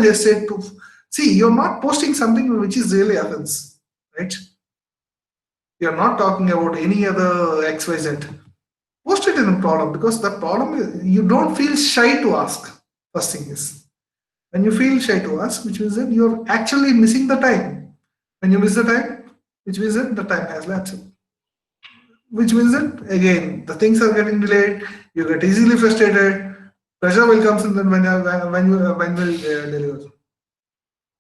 hesitate to see. You're not posting something which is really offense, right? You're not talking about any other XYZ. Post it in a problem because the problem is you don't feel shy to ask. First thing is, when you feel shy to ask, which means that you're actually missing the time. When you miss the time, which means that the time has lapsed. Which means that again the things are getting delayed. You get easily frustrated. Pressure will come in then when will deliver.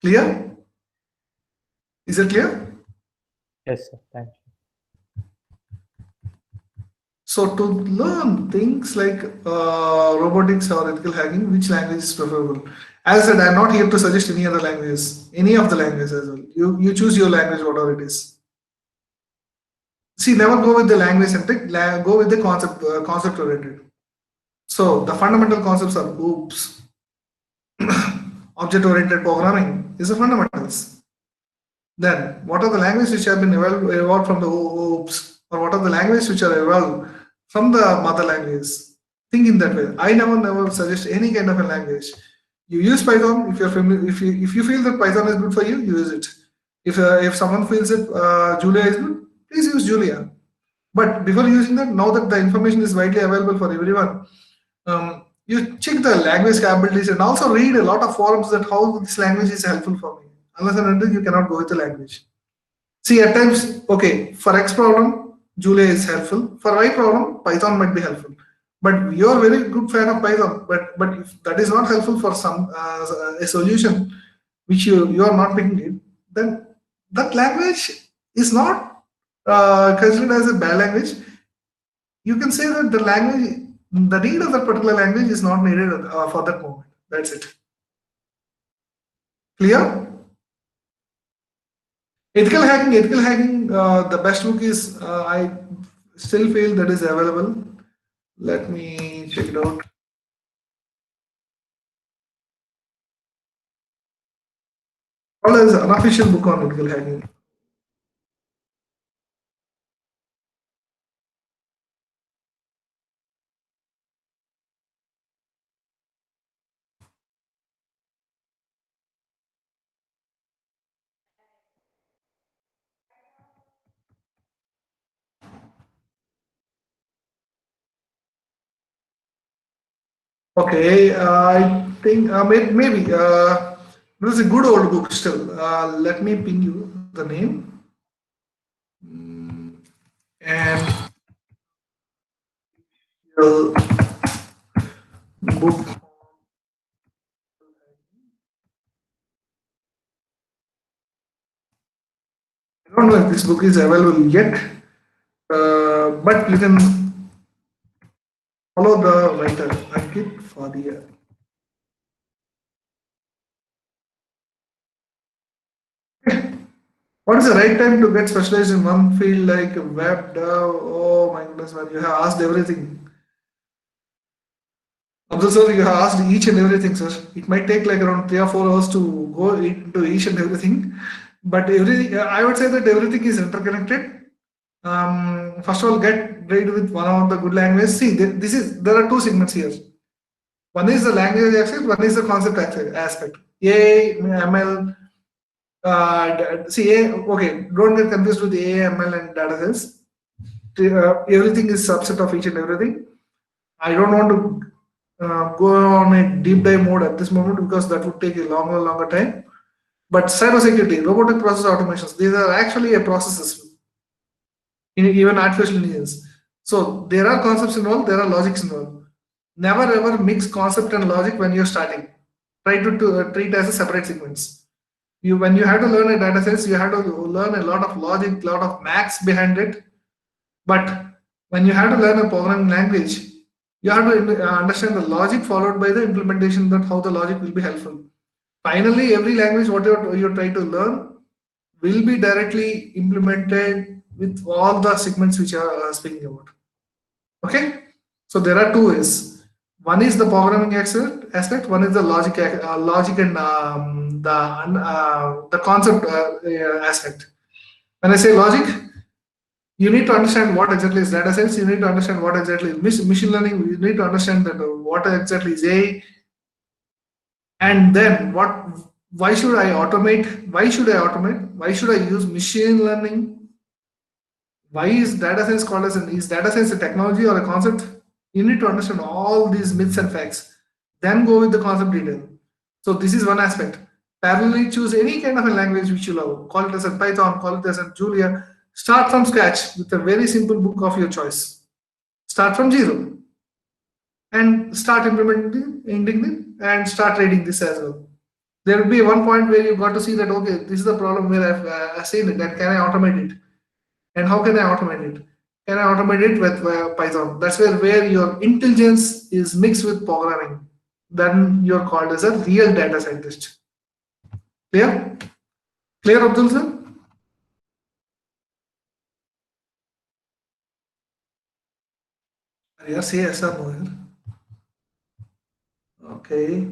Clear? Is it clear? Yes, sir. Thank you. So to learn things like robotics or ethical hacking, which language is preferable? As I said, I'm not here to suggest any other languages, any of the languages as well. You choose your language, whatever it is. See, never go with the language centric, go with the concept oriented. So the fundamental concepts are OOPS. Object oriented programming is the fundamentals. Then what are the languages which have been evolved from the OOPS, or what are the languages which are evolved from the mother languages? Think in that way. I never suggest any kind of a language. You use Python if you're familiar. If you feel that Python is good for you, use it. If someone feels that Julia is good, please use Julia. But before using that, now that the information is widely available for everyone, you check the language capabilities and also read a lot of forums that how this language is helpful for me. Unless and until you cannot go with the language. See, at times, okay, for X problem, Julia is helpful. For Y problem, Python might be helpful. But you're a very good fan of Python, but if that is not helpful for some a solution which you are not picking it, then that language is not considered as a bad language. You can say that the need of that particular language is not needed for that moment. That's it. Clear? Ethical hacking. The best book is I still feel that is available. Let me check it out. Well, there's an unofficial book on ethical hacking. Okay, I think maybe this is a good old book still. Let me ping you the name. And book. I don't know if this book is available yet, but you can follow the writer, Ankit Fadia. What is the right time to get specialized in one field like web dev? Oh my goodness, man, you have asked everything. Abdul sir, you have asked each and everything, sir. It might take like around 3 or 4 hours to go into each and everything. But I would say that everything is interconnected. first of all, get ready with one of the good language. See, there are two segments here. One is the language aspect, one is the concept aspect. AI, ML, okay, don't get confused with AI, ML and data science. Everything is subset of each and everything. I don't want to go on a deep dive mode at this moment because that would take a longer time. But cybersecurity, robotic process automations, these are actually a processes in even artificial intelligence. So there are concepts involved, there are logics involved. Never ever mix concept and logic when you're starting. Try to treat as a separate segments. When you have to learn a data science, you have to learn a lot of logic, lot of maths behind it. But when you have to learn a programming language, you have to understand the logic followed by the implementation, that how the logic will be helpful. Finally, every language whatever you try to learn will be directly implemented with all the segments which are speaking about. Okay, so there are two ways. One is the programming aspect. One is the logic and the concept aspect. When I say logic, you need to understand what exactly is data science. You need to understand what exactly is machine learning. You need to understand that what exactly is AI, and then why should I automate? Why should I automate? Why should I use machine learning? Why is data science called as is data science a technology or a concept? You need to understand all these myths and facts. Then go with the concept detail. So this is one aspect. Parallelly, choose any kind of a language which you love. Call it as a Python, call it as a Julia. Start from scratch with a very simple book of your choice. Start from zero and start implementing it and start reading this as well. There will be one point where you got to see that, okay, this is the problem where I've seen it, that can I automate it? And how can I automate it? Can I automate it with Python? That's where your intelligence is mixed with programming. Then you're called as a real data scientist. Clear? Clear, Abdul sir? Yes, yes, sir. Okay.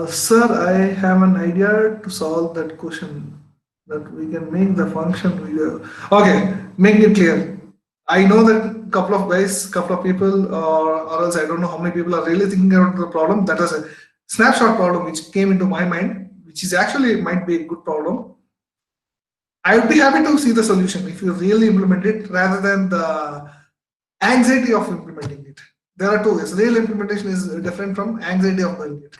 Sir, I have an idea to solve that question, that we can make the function video. Okay, make it clear. I know that couple of guys, couple of people, or else I don't know how many people are really thinking about the problem. That was a snapshot problem which came into my mind, which is actually might be a good problem. I would be happy to see the solution if you really implement it rather than the anxiety of implementing it. There are two ways. Real implementation is different from anxiety of doing it.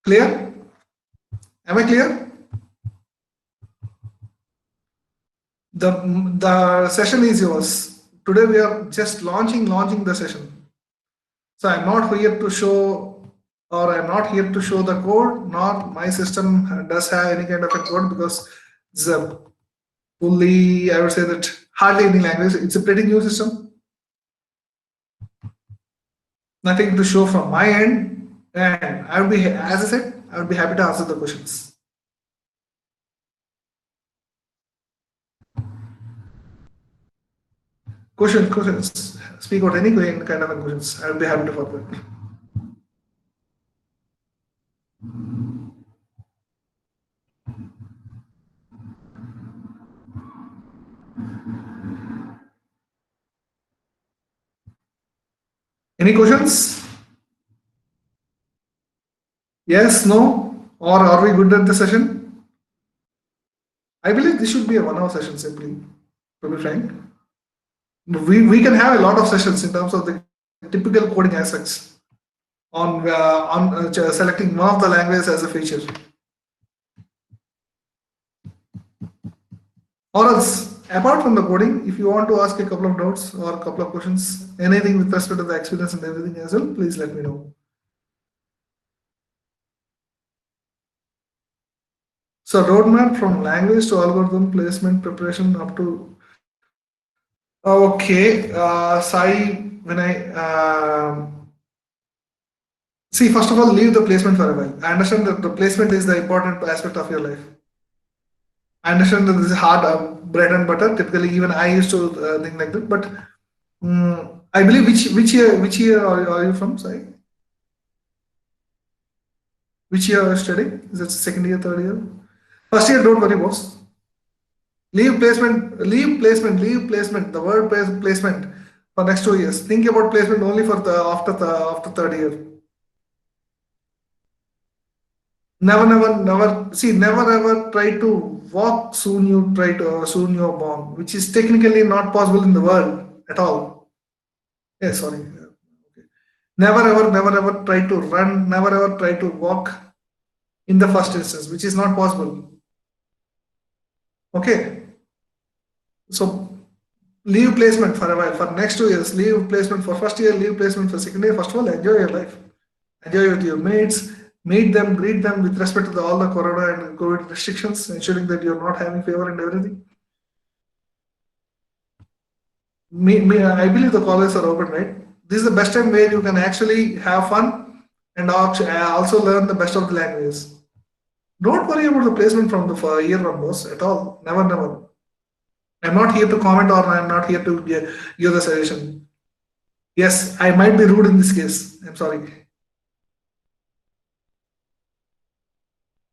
Clear? Am I clear? The session is yours. Today we are just launching the session. So I'm not here to show, or I'm not here to show the code, nor my system does have any kind of a code, because it's a fully, I would say that hardly any language. It's a pretty new system. Nothing to show from my end, and I would be, as I said, I would be happy to answer the questions. Questions. Speak out any kind of questions. I will be happy to forward. Any questions? Yes, no, or are we good at the session? I believe this should be a 1 hour session simply, to be frank. We can have a lot of sessions in terms of the typical coding aspects on selecting one of the languages as a feature. Or else, apart from the coding, if you want to ask a couple of doubts or a couple of questions, anything with respect to the experience and everything as well, please let me know. So roadmap from language to algorithm placement preparation up to. Okay, Sai, when I see, first of all, leave the placement for a while. I understand that the placement is the important aspect of your life. I understand that this is hard bread and butter. Typically, even I used to think like that. But I believe which year are you from, Sai? Which year are you studying? Is it second year, third year? First year, don't worry, boss. Leave placement, the word placement for next 2 years. Think about placement only for the after third year. Never ever try to walk soon soon you're born, which is technically not possible in the world at all. Yeah, sorry. Okay. Never ever try to run, never ever try to walk in the first instance, which is not possible. Okay. So leave placement for a while, for next 2 years, leave placement for first year, leave placement for second year. First of all, enjoy your life. Enjoy with your mates, meet them, greet them with respect to all the corona and COVID restrictions, ensuring that you're not having fever and everything. I believe the colleges are open, right? This is the best time where you can actually have fun and also learn the best of the languages. Don't worry about the placement from the year numbers at all. Never. I'm not here to comment or I'm not here to give the suggestion. Yes, I might be rude in this case. I'm sorry.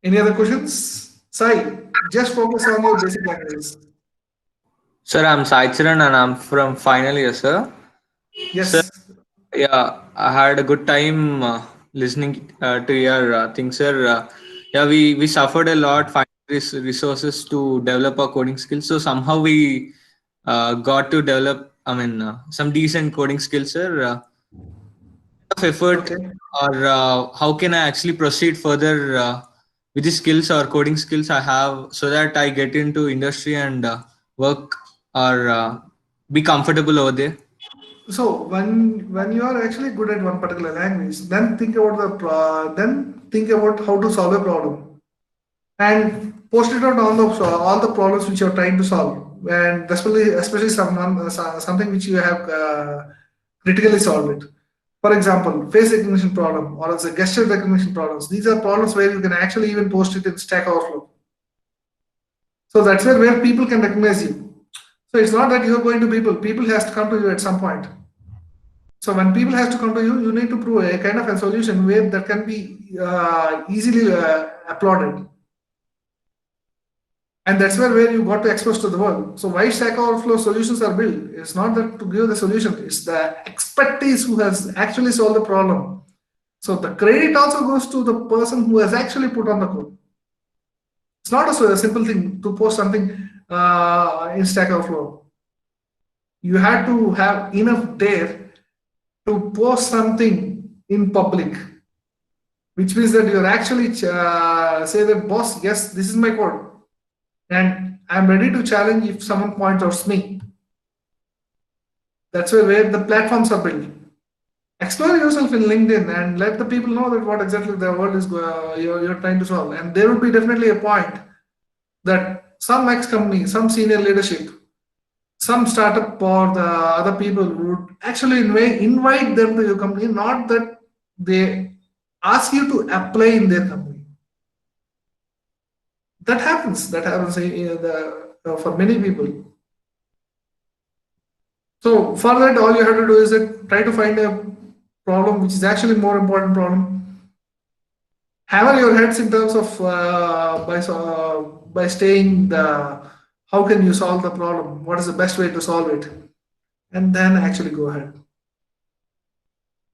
Any other questions? Sai, just focus on your basic languages. Sir, I'm Sai Chiran and I'm from final year, sir. Yes. Sir, yeah, I had a good time listening to your thing, sir. Yeah, we suffered a lot finding resources to develop our coding skills. So somehow we got to develop, some decent coding skills, sir. Of effort, Okay. or how can I actually proceed further with the skills or coding skills I have, so that I get into industry and work or be comfortable over there? So when you are actually good at one particular language, then think about how to solve a problem and post it out on all the problems which you're trying to solve, and especially something which you have critically solved it. For example, face recognition problem or as a gesture recognition problems. These are problems where you can actually even post it in Stack Overflow. So that's where people can recognize you. So it's not that you're going to people has to come to you at some point. So when people has to come to you, you need to prove a kind of a solution where that can be easily applauded. And that's where you got to expose to the world. So why Stack Overflow solutions are built? It's not that to give the solution, it's the expertise who has actually solved the problem. So the credit also goes to the person who has actually put on the code. It's not a simple thing to post something in Stack Overflow. You had to have enough dare to post something in public, which means that you're actually say that, boss, yes, this is my code. And I'm ready to challenge if someone points out me. That's where the platforms are built. Explore yourself in LinkedIn and let the people know that what exactly the world is you're trying to solve. And there will be definitely a point that some ex-company, some senior leadership, some startup or the other people would actually invite them to your company, not that they ask you to apply in their company. That happens for many people. So for that, all you have to do is that try to find a problem which is actually more important problem. Hammer your heads in terms of by staying how can you solve the problem? What is the best way to solve it? And then actually go ahead.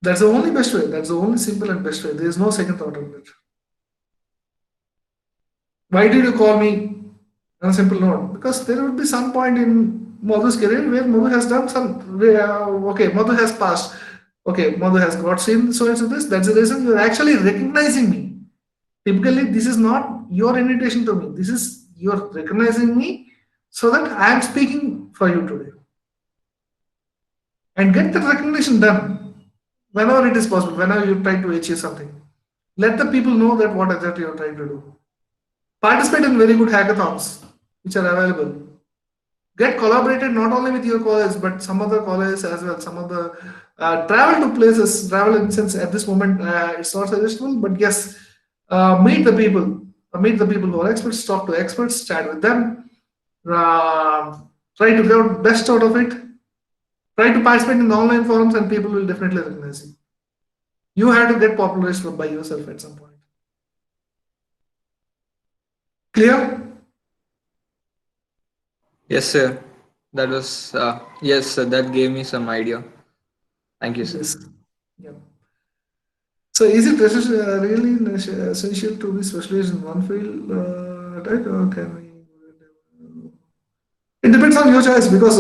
That's the only best way. That's the only simple and best way. There is no second thought on it. Why did you call me? On a simple note, because there would be some point in Madhu's career where Madhu has done some. Okay, Madhu has passed. Okay, Madhu has got seen so and so this. That's the reason you're actually recognizing me. Typically, this is not your invitation to me. This is you're recognizing me so that I am speaking for you today. And get the recognition done whenever it is possible, whenever you try to achieve something. Let the people know that what exactly you're trying to do. Participate in very good hackathons which are available. Get collaborated not only with your college but some other colleges as well. Some of the travel to places. Travel in sense at this moment it's not suggestible, but yes, meet the people who are experts. Talk to experts. Chat with them. Try to get best out of it. Try to participate in the online forums, and people will definitely recognize you. You have to get popularized by yourself at some point. Clear? Yes, sir. That was yes, sir. That gave me some idea. Thank you, sir. Yes. Yeah. So is it really essential to be specialized in one field, right? Or can we? It depends on your choice because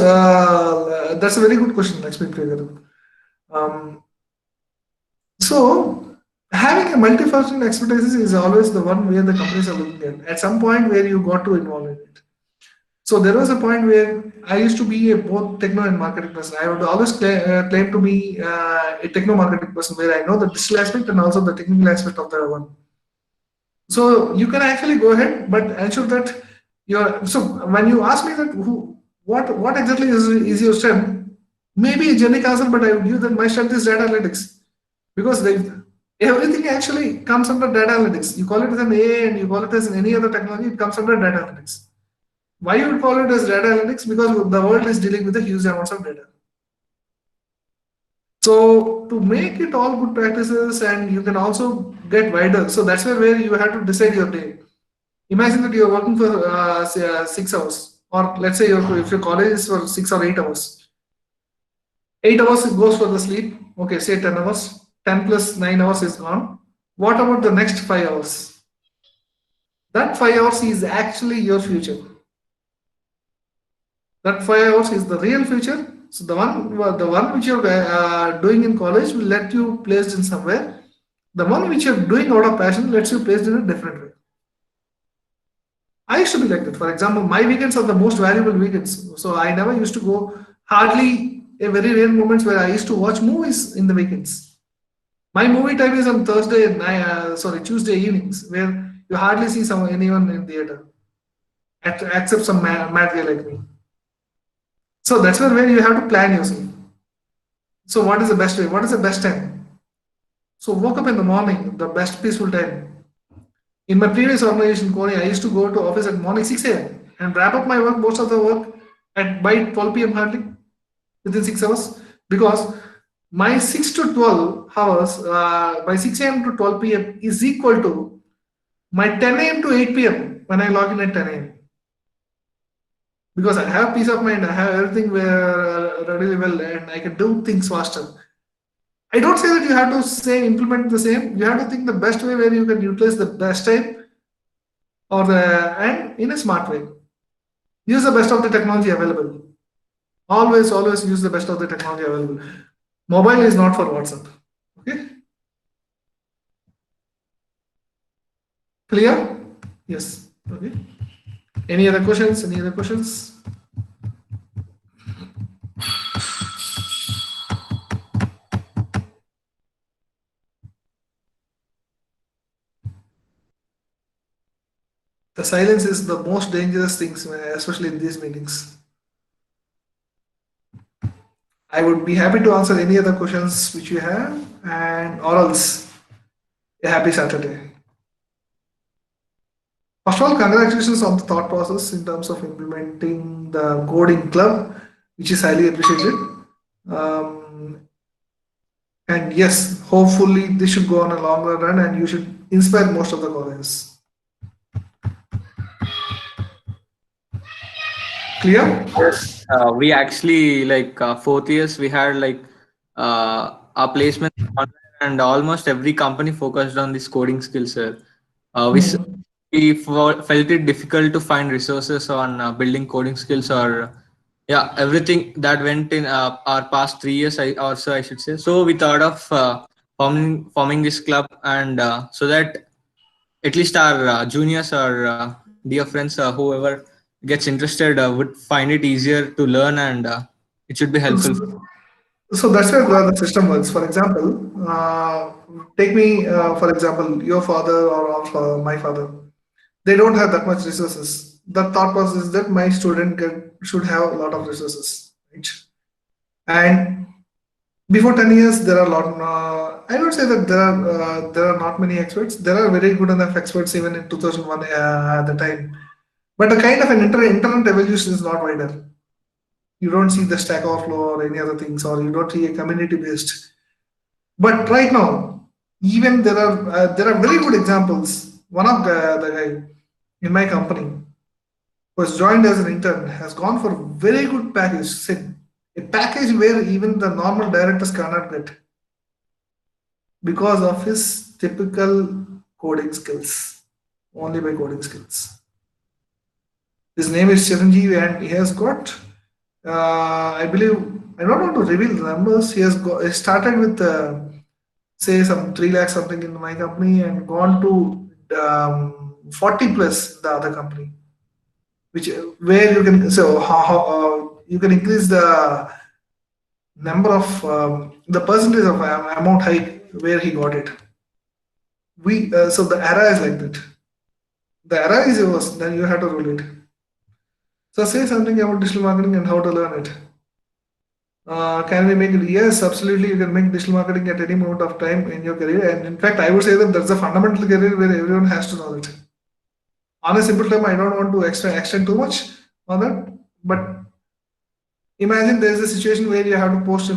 that's a very good question, Lakshmi Priya. Um, so having a multifunctional expertise is always the one where the companies are looking at. At some point where you got to involve in it. So there was a point where I used to be a both techno and marketing person. I would always claim to be a techno marketing person where I know the digital aspect and also the technical aspect of the one. So you can actually go ahead, but ensure that you're. So when you ask me that what exactly is your strength, maybe a generic answer, but I would use that my strength is data analytics because everything actually comes under data analytics. You call it as an AI and you call it as any other technology, it comes under data analytics. Why you would call it as data analytics? Because the world is dealing with a huge amounts of data. So to make it all good practices and you can also get wider. So that's where you have to decide your day. Imagine that you're working for say, 6 hours, or let's say if your college is for 6 or 8 hours. 8 hours goes for the sleep. Okay, say 10 hours. 10 plus 9 hours is gone. What about the next 5 hours? That 5 hours is actually your future. That 5 hours is the real future. So the one which you're doing in college will let you placed in somewhere. The one which you're doing out of passion lets you placed in a different way. I used to be like that. For example, my weekends are the most valuable weekends. So I never used to go, hardly a very rare moments where I used to watch movies in the weekends. My movie time is on Thursday and Tuesday evenings, where you hardly see anyone in theater, except some mad guy like me. So that's where you have to plan yourself. So what is the best way? What is the best time? So woke up in the morning, the best peaceful time. In my previous organization, Kony, I used to go to office at morning 6 a.m. and wrap up my work, most of the work at by 12 p.m. hardly, within 6 hours. Because my 6 to 12 hours, by 6 a.m. to 12 p.m. is equal to my 10 a.m. to 8 p.m. when I log in at 10 a.m. Because I have peace of mind, I have everything really well, and I can do things faster. I don't say that you have to say implement the same. You have to think the best way where you can utilize the best time and in a smart way. Use the best of the technology available. Always use the best of the technology available. Mobile is not for WhatsApp. Okay. Clear? Yes. Okay. Any other questions? Any other questions? The silence is the most dangerous thing, especially in these meetings. I would be happy to answer any other questions which you have, and or else a happy Saturday. First of all, congratulations on the thought process in terms of implementing the coding club, which is highly appreciated. And yes, hopefully this should go on a longer run and you should inspire most of the colleges. Clear? Yes. We actually like 4th years we had like our placement and almost every company focused on this coding skills, sir. We felt it difficult to find resources on building coding skills or yeah everything that went in our past 3 years I should say. So we thought of forming this club and so that at least our juniors or dear friends whoever gets interested would find it easier to learn and it should be helpful. So that's where the system works. For example, take me, for example, your father or my father. They don't have that much resources. The thought process is that my student should have a lot of resources, right? And before 10 years, there are a lot. I don't say that there are not many experts. There are very good enough experts even in 2001 at the time. But the kind of an internet evolution is not wider. You don't see the Stack Overflow or any other things, or you don't see a community based. But right now, even there are very good examples. One of the guy in my company, who has joined as an intern has gone for very good package. A package where even the normal directors cannot get because of his typical coding skills, only by coding skills. His name is Chiranjeev, and he has got, I believe, I don't want to reveal the numbers. He started with, say, some 3 lakhs something in my company and gone to 40 plus the other company, where you can, so how you can increase the number of the percentage of amount hike where he got it. So the era is like that. The era is yours, then you have to rule it. So say something about digital marketing and how to learn it. Can we make it? Yes, absolutely. You can make digital marketing at any moment of time in your career. And in fact, I would say that that's a fundamental career where everyone has to know it. On a simple term, I don't want to extend too much on that. But imagine there's a situation where you have to post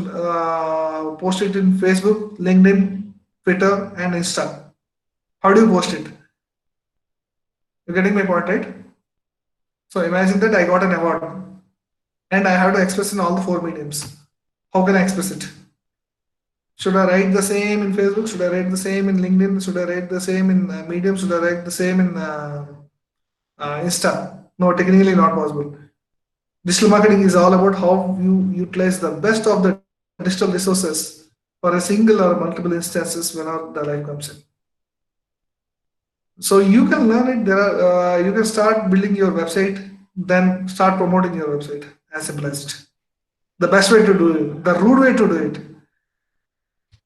it in Facebook, LinkedIn, Twitter, and Insta. How do you post it? You're getting my point, right? So imagine that I got an award and I have to express in all the 4 mediums. How can I express it? Should I write the same in Facebook? Should I write the same in LinkedIn? Should I write the same in Medium? Should I write the same in Insta? No, technically not possible. Digital marketing is all about how you utilize the best of the digital resources for a single or multiple instances whenever the life comes in. So you can learn it. You can start building your website, then start promoting your website. As simple as it. The best way to do it, the rude way to do it.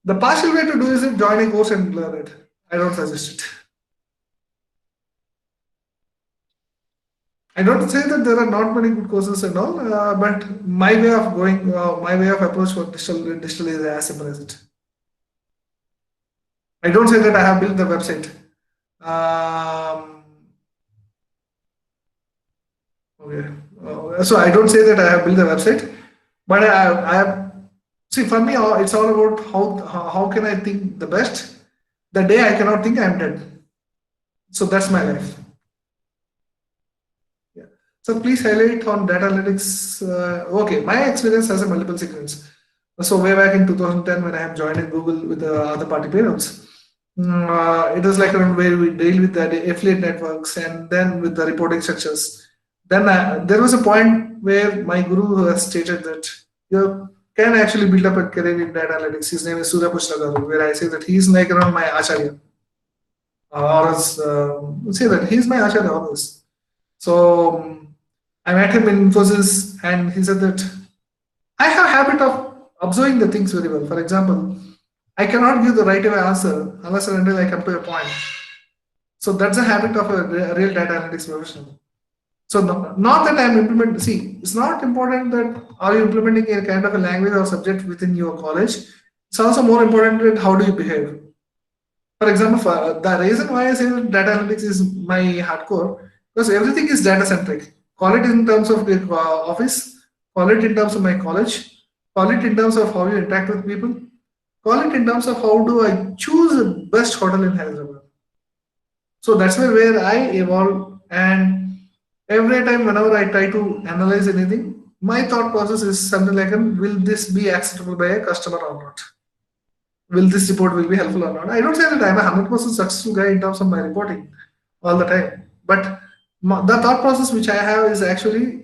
The partial way to do is join a course and learn it. I don't suggest it. I don't say that there are not many good courses and all, but my way of going, my way of approach for digital is as simple as it. I don't say that I have built the website. Okay. So I don't say that I have built the website, but I have. See, for me, it's all about how can I think the best. The day I cannot think, I'm dead. So that's my life. Yeah. So please highlight on data analytics. Okay, my experience has a multiple sequence. So way back in 2010, when I have joined in Google with the other party payrolls, it was like around where we deal with the affiliate networks and then with the reporting structures. Then there was a point where my guru has stated that you can actually build up a career in data analytics. His name is Surya Pushragaru, where I say that he's like around my acharya. Or else, say that he's my acharya always. So I met him in Infosys and he said that I have a habit of observing the things very well. For example, I cannot give the right away answer unless and until I come to a point. So that's a habit of a real data analytics professional. So not that I'm implementing, see, it's not important that are you implementing a kind of a language or subject within your college. It's also more important that how do you behave. For example, the reason why I say that data analytics is my hardcore, because everything is data centric. Call it in terms of the office, call it in terms of my college, call it in terms of how you interact with people, call it in terms of how do I choose the best hotel in Hyderabad. So that's where I evolve, and every time whenever I try to analyze anything, my thought process is something like, will this be acceptable by a customer or not? Will this report will be helpful or not? I don't say that I'm a 100% successful guy in terms of my reporting all the time, but the thought process which I have is actually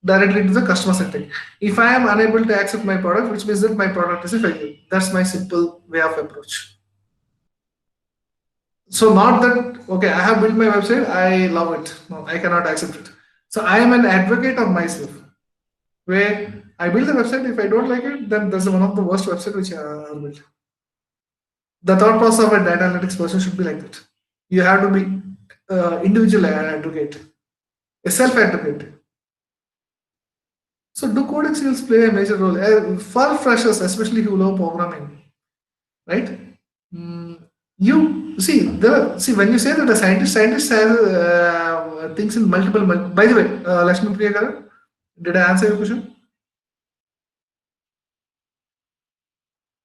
directly to the customer setting. If I am unable to accept my product, which means that my product is a failure. That's my simple way of approach. So not that, okay, I have built my website, I love it. No, I cannot accept it. So I am an advocate of myself, where I build the website. If I don't like it, then that's one of the worst websites which I have built. The thought process of a data analytics person should be like that. You have to be individual advocate, a self-advocate. So do coding skills play a major role for freshers, especially who love programming, right? You see, when you say that a scientist has things in multiple. By the way, Lakshmi Priya Garu, did I answer your question?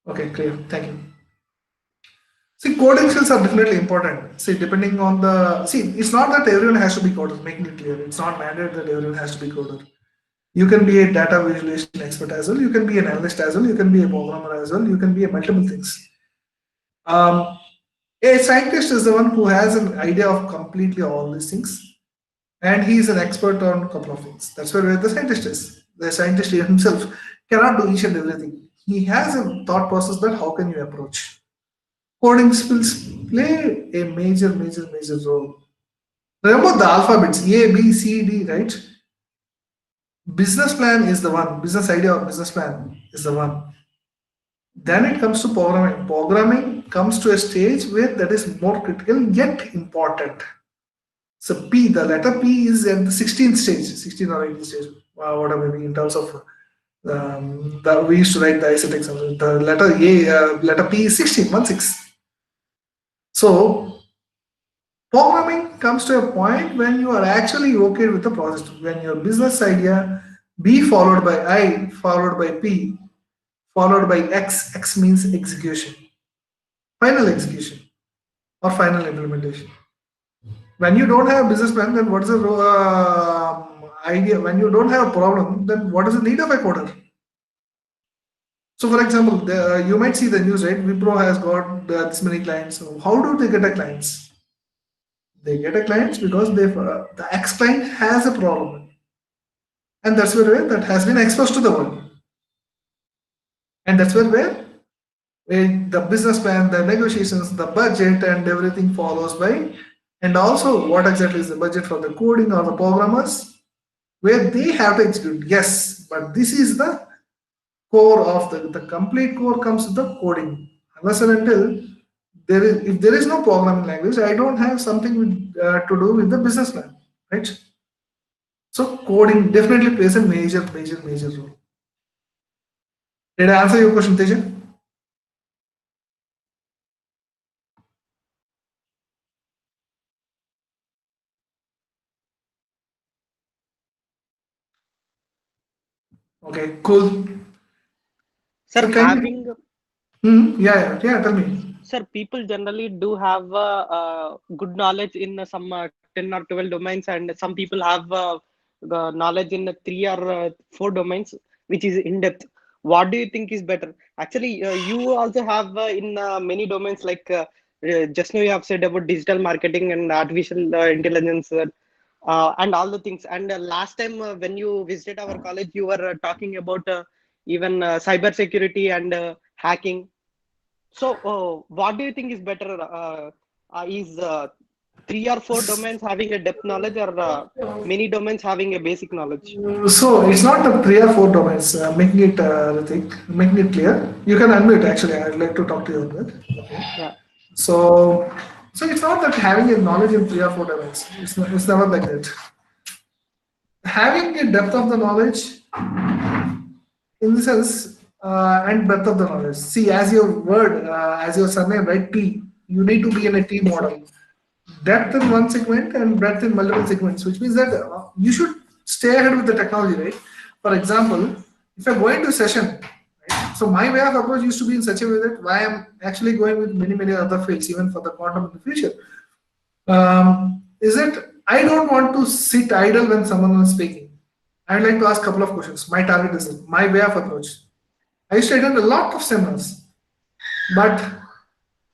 Okay, clear. Thank you. See, coding skills are definitely important. See, depending on it's not that everyone has to be coder, making it clear. It's not mandated that everyone has to be coder. You can be a data visualization expert as well. You can be an analyst as well. You can be a programmer as well. You can be a multiple things. A scientist is the one who has an idea of completely all these things, and he is an expert on a couple of things. That's where the scientist is. The scientist himself cannot do each and everything. He has a thought process that how can you approach. Coding skills play a major role. Remember the alphabets A, B, C, D, right? Business plan is the one. Business idea or business plan is the one. Then it comes to programming. Programming comes to a stage where that is more critical yet important. So P, the letter P is at the 16th stage, 16 or 18th stage, whatever maybe in terms of we used to write the ICT exam. The letter A, letter P is 16, 16. So programming comes to a point when you are actually okay with the process. When your business idea B followed by I followed by P followed by X, X means execution, final execution or final implementation. When you don't have a business plan, then what is the idea? When you don't have a problem, then what is the need of a coder? So, for example, you might see the news, right? Wipro has got this many clients. So how do they get a clients? They get a clients because the X client has a problem, and that's where that has been exposed to the world, and that's where the business plan, the negotiations, the budget, and everything follows by. And also, what exactly is the budget for the coding or the programmers, where they have to execute? Yes, but this is the core of the complete core comes with the coding. Unless and until if there is no programming language, I don't have something to do with the business plan, right? So coding definitely plays a major role. Did I answer your question, Teja? Okay, cool. Sir, So having yeah, tell me. sir, people generally do have good knowledge in some 10 or 12 domains, and some people have the knowledge in 3 or 4 domains, which is in depth. What do you think is better? Actually, you also have in many domains, like just now you have said about digital marketing and artificial intelligence and all the things. And last time when you visited our college, you were talking about even cyber security and hacking. So, what do you think is better? Is 3 or 4 domains having a depth knowledge, or many domains having a basic knowledge? So it's not the 3 or 4 domains. Making it, making it clear. You can unmute. Actually, I'd like to talk to you on that. Okay. Yeah. So it's not that having a knowledge in 3 or 4 domains. It's never like that. Having a depth of the knowledge, in the sense, and breadth of the knowledge. See, as your word, as your surname, right? T. You need to be in a T model. Depth in one segment and breadth in multiple segments, which means that you should stay ahead with the technology, right? For example, if I'm going to a session, right? So my way of approach used to be in such a way that why I'm actually going with many other fields, even for the quantum in the future, is that I don't want to sit idle when someone is speaking. I'd like to ask a couple of questions. My target is it, my way of approach. I used to attend a lot of seminars, but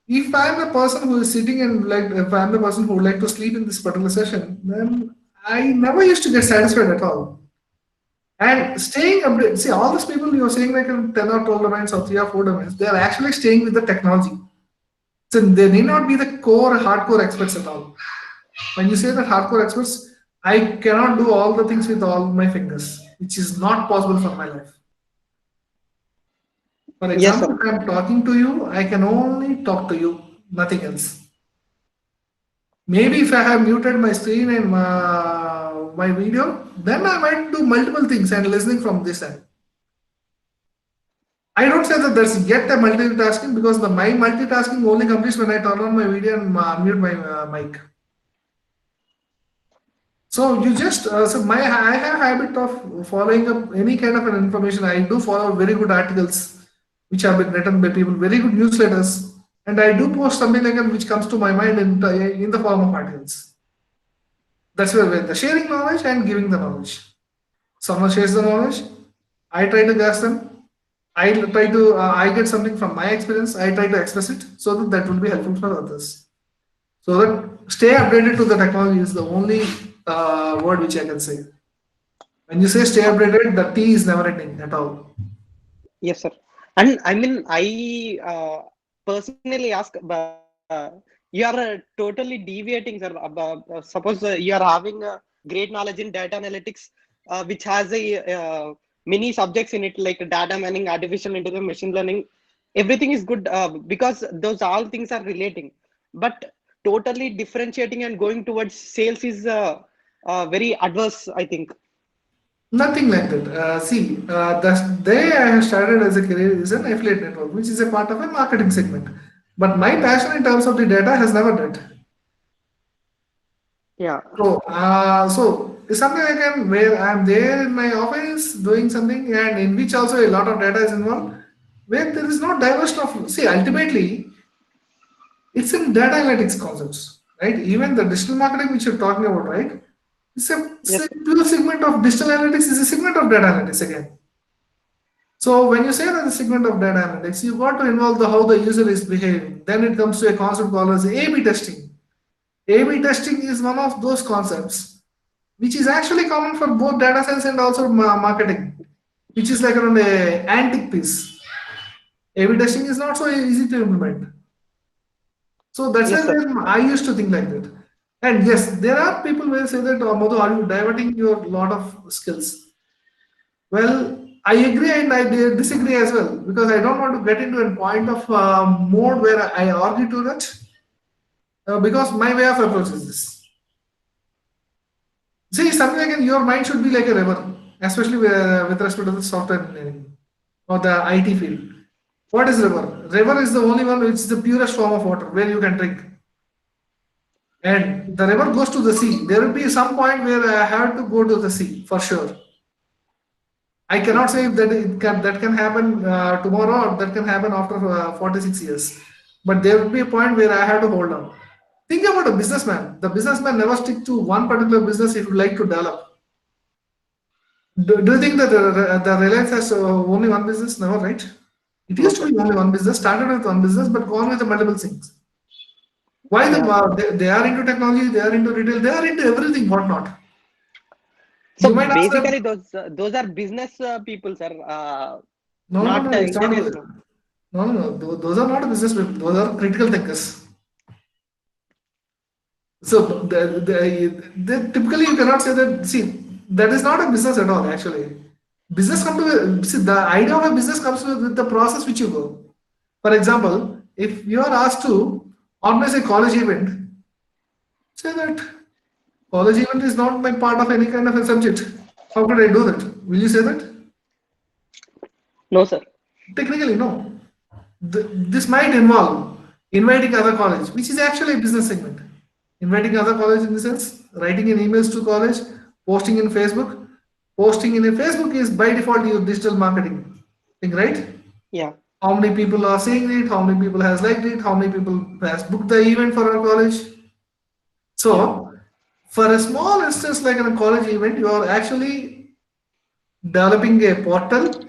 if I'm the person who is sitting and if I'm the person who would like to sleep in this particular session, then I never used to get satisfied at all. And staying updated, see, all these people you're saying like in 10 or 12 domains or 3 or 4 domains, they're actually staying with the technology. So they need not be the core, hardcore experts at all. When you say that hardcore experts, I cannot do all the things with all my fingers, which is not possible for my life. For example, if I'm talking to you, I can only talk to you, nothing else. Maybe if I have muted my screen and my video, then I might do multiple things and listening from this end. I don't say that there's yet a multitasking, because my multitasking only completes when I turn on my video and unmute my mic. So you just I have a habit of following up any kind of an information. I do follow very good articles which have been written by people, very good newsletters. and I do post something like that which comes to my mind in the form of articles. That's where the sharing knowledge and giving the knowledge. Someone shares the knowledge, I try to grasp them. I get something from my experience. I try to express it so that that will be helpful for others. So that stay updated to the technology is the only word which I can say. When you say stay updated, the T is never ending at all. Yes, sir. And I mean, I personally ask, you are totally deviating, sir. Suppose you are having great knowledge in data analytics, which has a many subjects in it, like data mining, artificial intelligence, machine learning. Everything is good because those all things are relating. But totally differentiating and going towards sales is very adverse, I think. Nothing like that. The day I have started as a career is an affiliate network, which is a part of a marketing segment. But my passion in terms of the data has never died. Yeah. So it's something I can where I'm there in my office doing something, and in which also a lot of data is involved, where there is no diversion of. See, ultimately, it's in data analytics concepts, right? Even the digital marketing which you're talking about, right? It's Yes, a pure segment of digital analytics is a segment of data analytics again. So when you say that the segment of data analytics, you got to involve how the user is behaving. Then it comes to a concept called as A/B testing. A/B testing is one of those concepts which is actually common for both data science and also marketing, which is like around a antique piece. A/B testing is not so easy to implement. So that's yes, sir. why I used to think like that. And yes, there are people who say that, Madhu, are you diverting your lot of skills? Well, I agree and I disagree as well because I don't want to get into a point of mode where I argue to that because my way of approach is this. See, something like your mind should be like a river, especially with respect to the software engineering or the IT field. What is river? River is the only one which is the purest form of water where you can drink. And the river goes to the sea. There will be some point where I have to go to the sea for sure. I cannot say that can happen tomorrow or that can happen after 46 years. But there will be a point where I have to hold on. Think about a businessman. The businessman never stick to one particular business if you like to develop. Do you think that the Reliance has only one business? Never, right? It No, used to sir. be only one business, started with one business, but gone with the multiple things. Why they are into technology, they are into retail, they are into everything, whatnot. So You might ask basically, them, those are business people, sir. no, Not it's not. engineers. No. Those are not business people. Those are critical thinkers. So typically you cannot say that. See, that is not a business at all. Actually, business come to see the idea of a business comes with the process which you go. For example, if you are asked to organize a college event, say that college event is not my part of any kind of a subject. How could I do that? Will you say that? No, sir. Technically, no. This might involve inviting other college, which is actually a business segment. Inviting other college in the sense, writing in emails to college, posting in Facebook. Posting in a Facebook is by default your digital marketing thing, right? Yeah. How many people are seeing it? How many people has liked it? How many people has booked the event for our college? Yeah. So, for a small instance like a college event, you are actually developing a portal,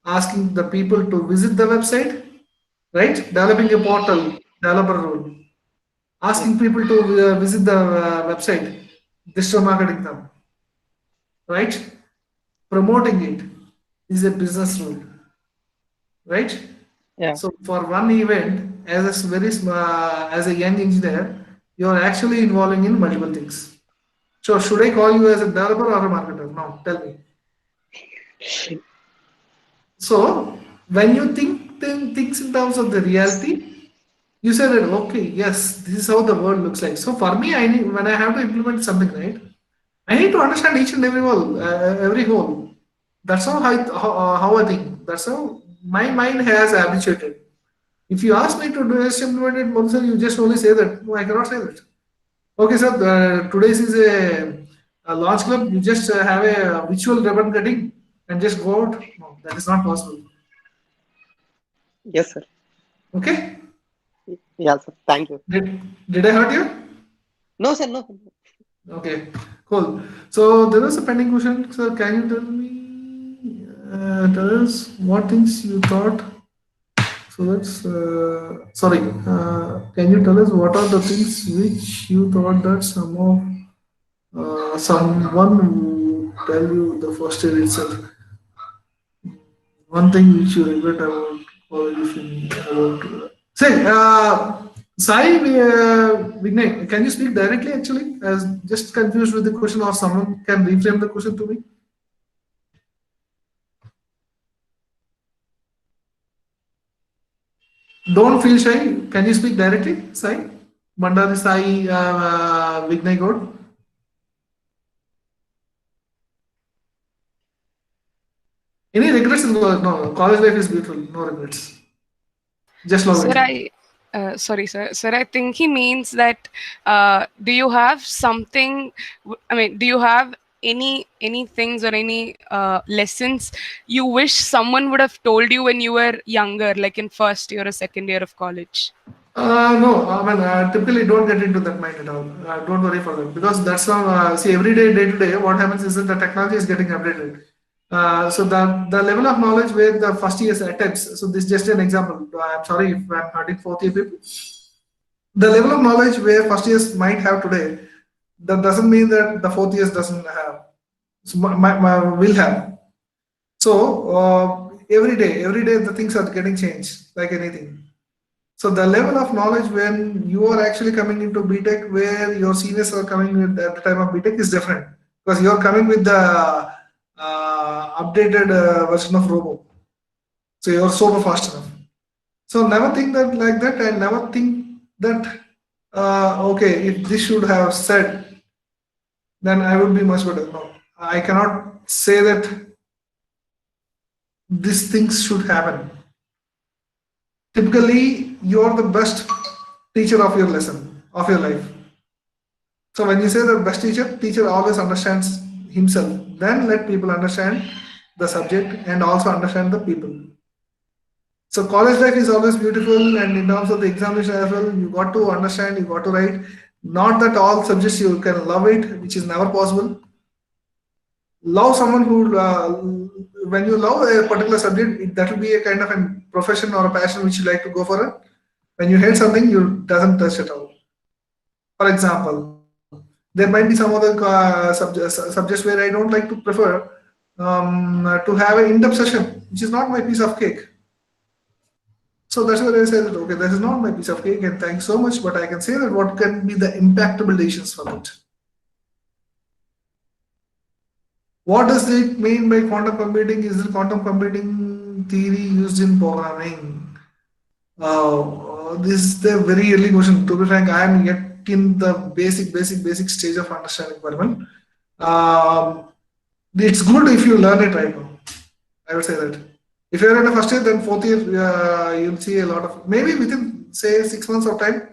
asking the people to visit the website, right? Developing a portal, developer role, Yes. asking people to visit the website, digital marketing them, right? Promoting it is a business rule, right? Yeah. So for one event, as a young engineer, you are actually involving in multiple things. So should I call you as a developer or a marketer? No, tell me. So when you think things in terms of the reality, you say that okay, yes, this is how the world looks like. So for me, I need when I have to implement something, right? I need to understand each and every whole. That's how I think. That's how my mind has habituated. If you ask me to do just implement it, Monsar, you just only say that. No, I cannot say that. Okay, sir. Today's is a launch club. You just have a virtual ribbon cutting and just go out. No, that is not possible. Yes, sir. Okay. Yeah, sir. Thank you. Did I hurt you? No, sir. No. Okay, cool. So there is a pending question. Sir, can you tell me, tell us what things you thought? So that's sorry. Can you tell us what are the things which you thought that someone would tell you the first year itself? One thing which you regret about college, say, Sai, Vignay, can you speak directly actually? I was just confused with the question, or someone can reframe the question to me. Don't feel shy. Can you speak directly, Sai? Bandari Sai, Vignay God. Any regrets in college? No, college life is beautiful. No regrets. Just love Sir, it. sorry, sir. Sir, I think he means that. Do you have something? I mean, do you have any things or any lessons you wish someone would have told you when you were younger, like in first year or second year of college? No, I mean, typically don't get into that mind at all. Don't worry for that because that's how, see, every day, day to day, what happens is that the technology is getting updated. So the level of knowledge where the first year attempts, so this is just an example. I'm sorry if I'm hurting fourth year people. The level of knowledge where first years might have today, that doesn't mean that the fourth years doesn't have. So will have. So every day the things are getting changed like anything. So the level of knowledge when you are actually coming into BTech, where your seniors are coming with at the time of BTech is different because you are coming with the updated version of Robo. So you are super fast enough. So never think that like that, and never think that okay, if this should have said, then I would be much better. No, I cannot say that these things should happen. Typically, you are the best teacher of your lesson, of your life. So when you say the best teacher, teacher always understands himself. Then let people understand the subject and also understand the people. So college life is always beautiful, and in terms of the examination as well, you got to understand, you got to write. Not that all subjects you can love it, which is never possible. Love someone who, when you love a particular subject, that will be a kind of a profession or a passion which you like to go for it. When you hate something, you doesn't touch at all. For example, there might be some other subjects where I don't like to prefer to have an in-depth session, which is not my piece of cake. So that's why I say that okay, this is not my piece of cake, and thanks so much. But I can say that what can be the impactable decisions from it. What does it mean by quantum computing? Is the quantum computing theory used in programming? This is the very early question. To be frank, I am yet in the basic stage of understanding Parman. It's good if you learn it right now. I would say that. If you're in the first year, then fourth year, you'll see a lot of, maybe within say 6 months of time,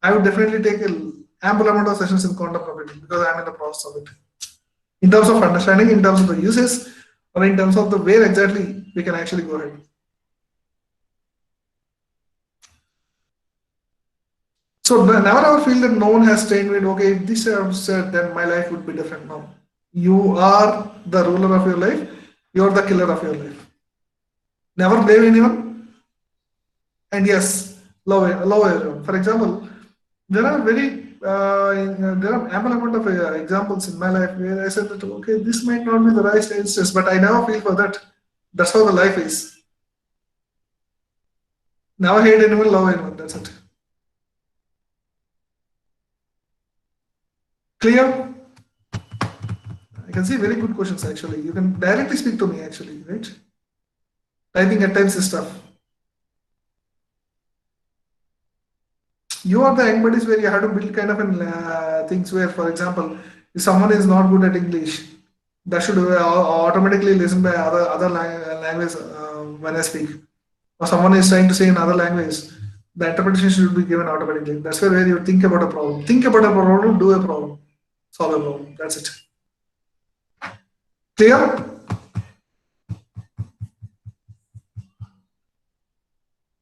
I would definitely take an ample amount of sessions in quantum computing because I'm in the process of it. In terms of understanding, in terms of the uses, or in terms of the where exactly we can actually go ahead. So never ever feel that no one has trained me. Okay, if this I have said, then my life would be different. No, you are the ruler of your life. You are the killer of your life. Never blame anyone. And yes, love everyone. For example, there are there are ample amount of examples in my life where I said that okay, this might not be the right instance, but I never feel for that. That's how the life is. Never hate anyone, love anyone. That's it. Clear? I can see very good questions actually. You can directly speak to me actually, right? Typing at times is tough. You are the young buddies where you have to build kind of things where, for example, if someone is not good at English, that should automatically listen by other language when I speak. Or someone is trying to say in other language, the interpretation should be given automatically. That's where you think about a problem. Think about a problem, do a problem, solve a problem. That's it. Clear?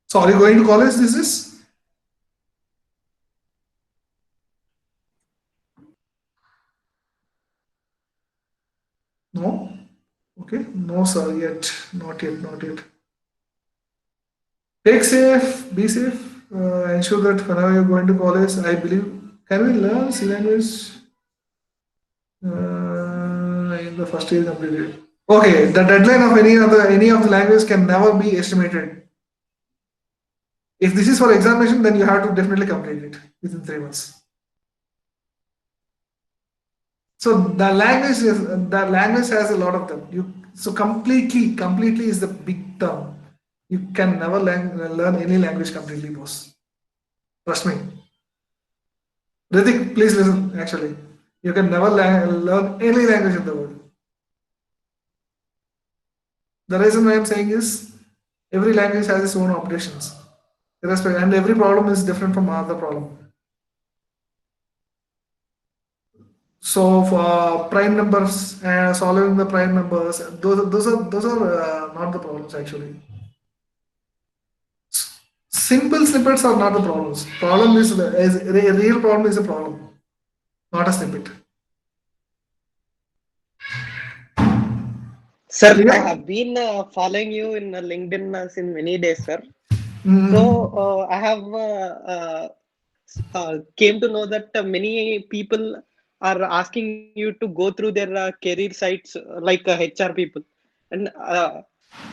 So are you going to college? This is? No? Okay. No, sir, yet. Not yet, not yet. Take safe, be safe. Ensure that whenever you're going to college, I believe, can we learn C language in the first year completed? Okay, the deadline of any of the language can never be estimated. If this is for examination, then you have to definitely complete it within 3 months. So the language has a lot of them. So completely is the big term. You can never learn any language completely, boss. Trust me. Ritik, please listen. Actually, you can never learn any language in the world. The reason why I'm saying is every language has its own operations, and every problem is different from other problem. So for prime numbers, solving the prime numbers, those are not the problems actually. Simple snippets are not the problems. Problem is a real problem is a problem, not a snippet. Sir, Clear? I have been following you in LinkedIn since many days, sir. Mhm. So I have came to know that many people are asking you to go through their career sites like HR people, and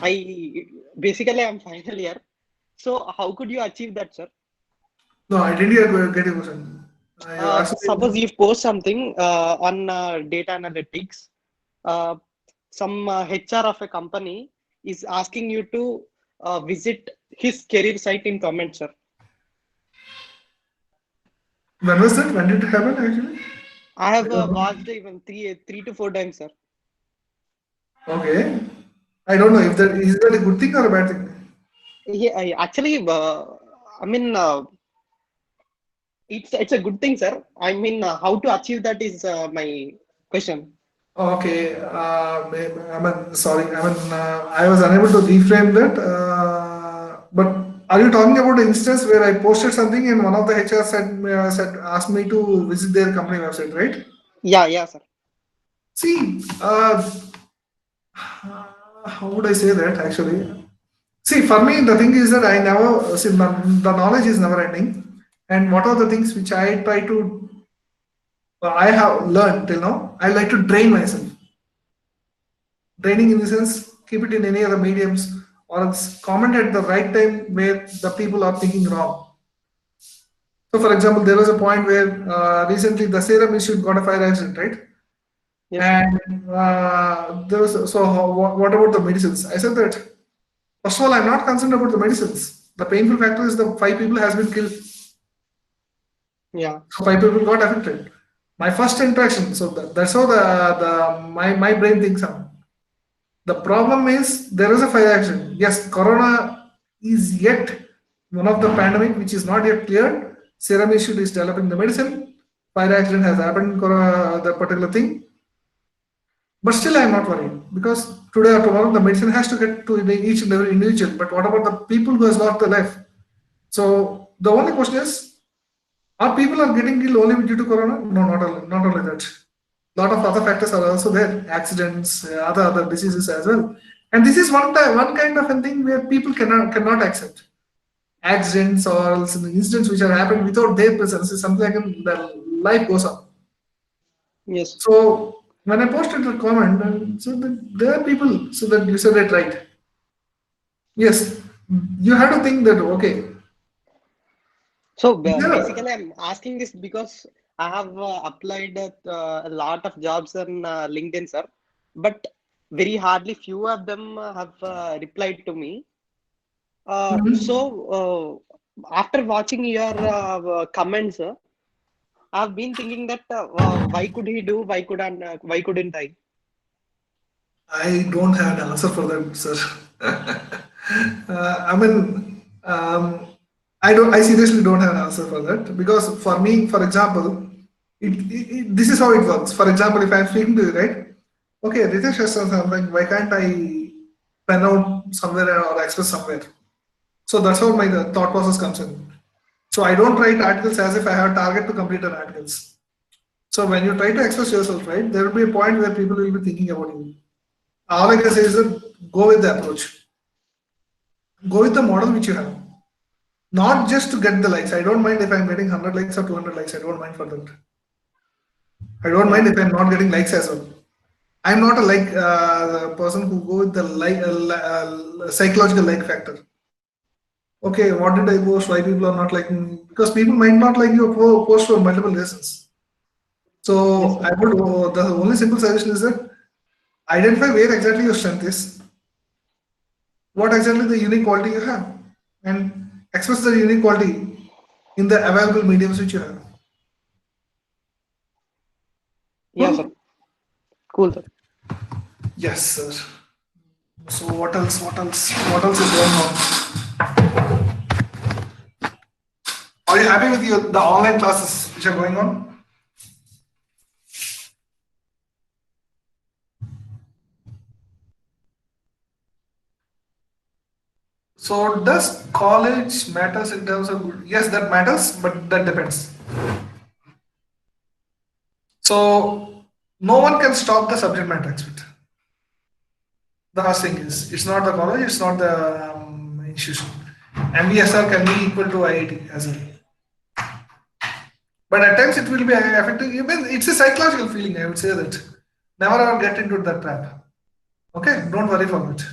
I basically am final year. So how could you achieve that, sir? No, I didn't get your question. You asked Suppose me. you post something on data analytics, uh, some HR of a company is asking you to visit his career site in comments, sir. When was that? When did it happen actually? I have I don't know. watched even three to four times, sir. Okay. I don't know if that is that a good thing or a bad thing. Yeah, actually, I mean, it's a good thing, sir. I mean, how to achieve that is my question. Okay. I mean, sorry. I mean, I was unable to reframe that. But are you talking about an instance where I posted something and one of the HR said asked me to visit their company website, right? Yeah, sir. See, how would I say that actually? See, for me, the thing is that I never see the knowledge is never ending, and what are the things which I try to I have learned till now. I like to drain myself. Draining in the sense, keep it in any other mediums, or else comment at the right time where the people are thinking wrong. So, for example, there was a point where recently the Serum Institute got a fire accident, right? Yes, sir. And there was what about the medicines? I said that first of all, I'm not concerned about the medicines. The painful factor is the 5 people has been killed. Yeah. So 5 people got affected. My first interaction, so that's how my brain thinks of. The problem is there is a fire accident. Yes, corona is yet one of the pandemic which is not yet cleared. Serum Institute is developing the medicine. Fire accident has happened, the particular thing. But still, I am not worried because today or tomorrow the medicine has to get to each and every individual. But what about the people who has lost their life? So the only question is, are people are getting ill only due to corona? No, not only that. A lot of other factors are also there, accidents, other diseases as well. And this is one kind of a thing where people cannot accept. Accidents or else incidents which are happening without their presence is something like the life goes on. Yes. So when I posted the comment, so that there are people, so that you said it right. Yes, you have to think that okay. So Yeah, basically, I'm asking this because I have applied a lot of jobs on LinkedIn, sir, but very hardly few of them have replied to me. After watching your comments, I've been thinking that why could he do? Why couldn't I? I don't have an answer for that, sir. I mean, I don't. I seriously don't have an answer for that because for me, for example, this is how it works. For example, if I'm speaking to you, right? Okay, Ritesh has done something. Why can't I pen out somewhere or express somewhere? So that's how my thought process comes in. So I don't write articles as if I have a target to complete an articles. So when you try to express yourself, right, there will be a point where people will be thinking about you. All I can say is that go with the approach. Go with the model which you have. Not just to get the likes. I don't mind if I'm getting 100 likes or 200 likes. I don't mind for that. I don't mind if I'm not getting likes as well. I'm not a person who go with the psychological like factor. Okay, what did I post? Why people are not liking me? Because people might not like your post for multiple reasons. So I would the only simple suggestion is that identify where exactly your strength is, what exactly the unique quality you have, and express the unique quality in the available mediums which you have. Yeah, sir. Cool, sir. Yes, sir. So what else? What else? What else is going on? Are you happy with the online classes which are going on? So does college matters in terms of yes, that matters, but that depends. So no one can stop the subject matter expert. The first thing is it's not the college, it's not the institution. MBSR can be equal to IIT as well. But at times it will be affecting. Even it's a psychological feeling. I would say that never ever get into that trap. Okay, don't worry for it.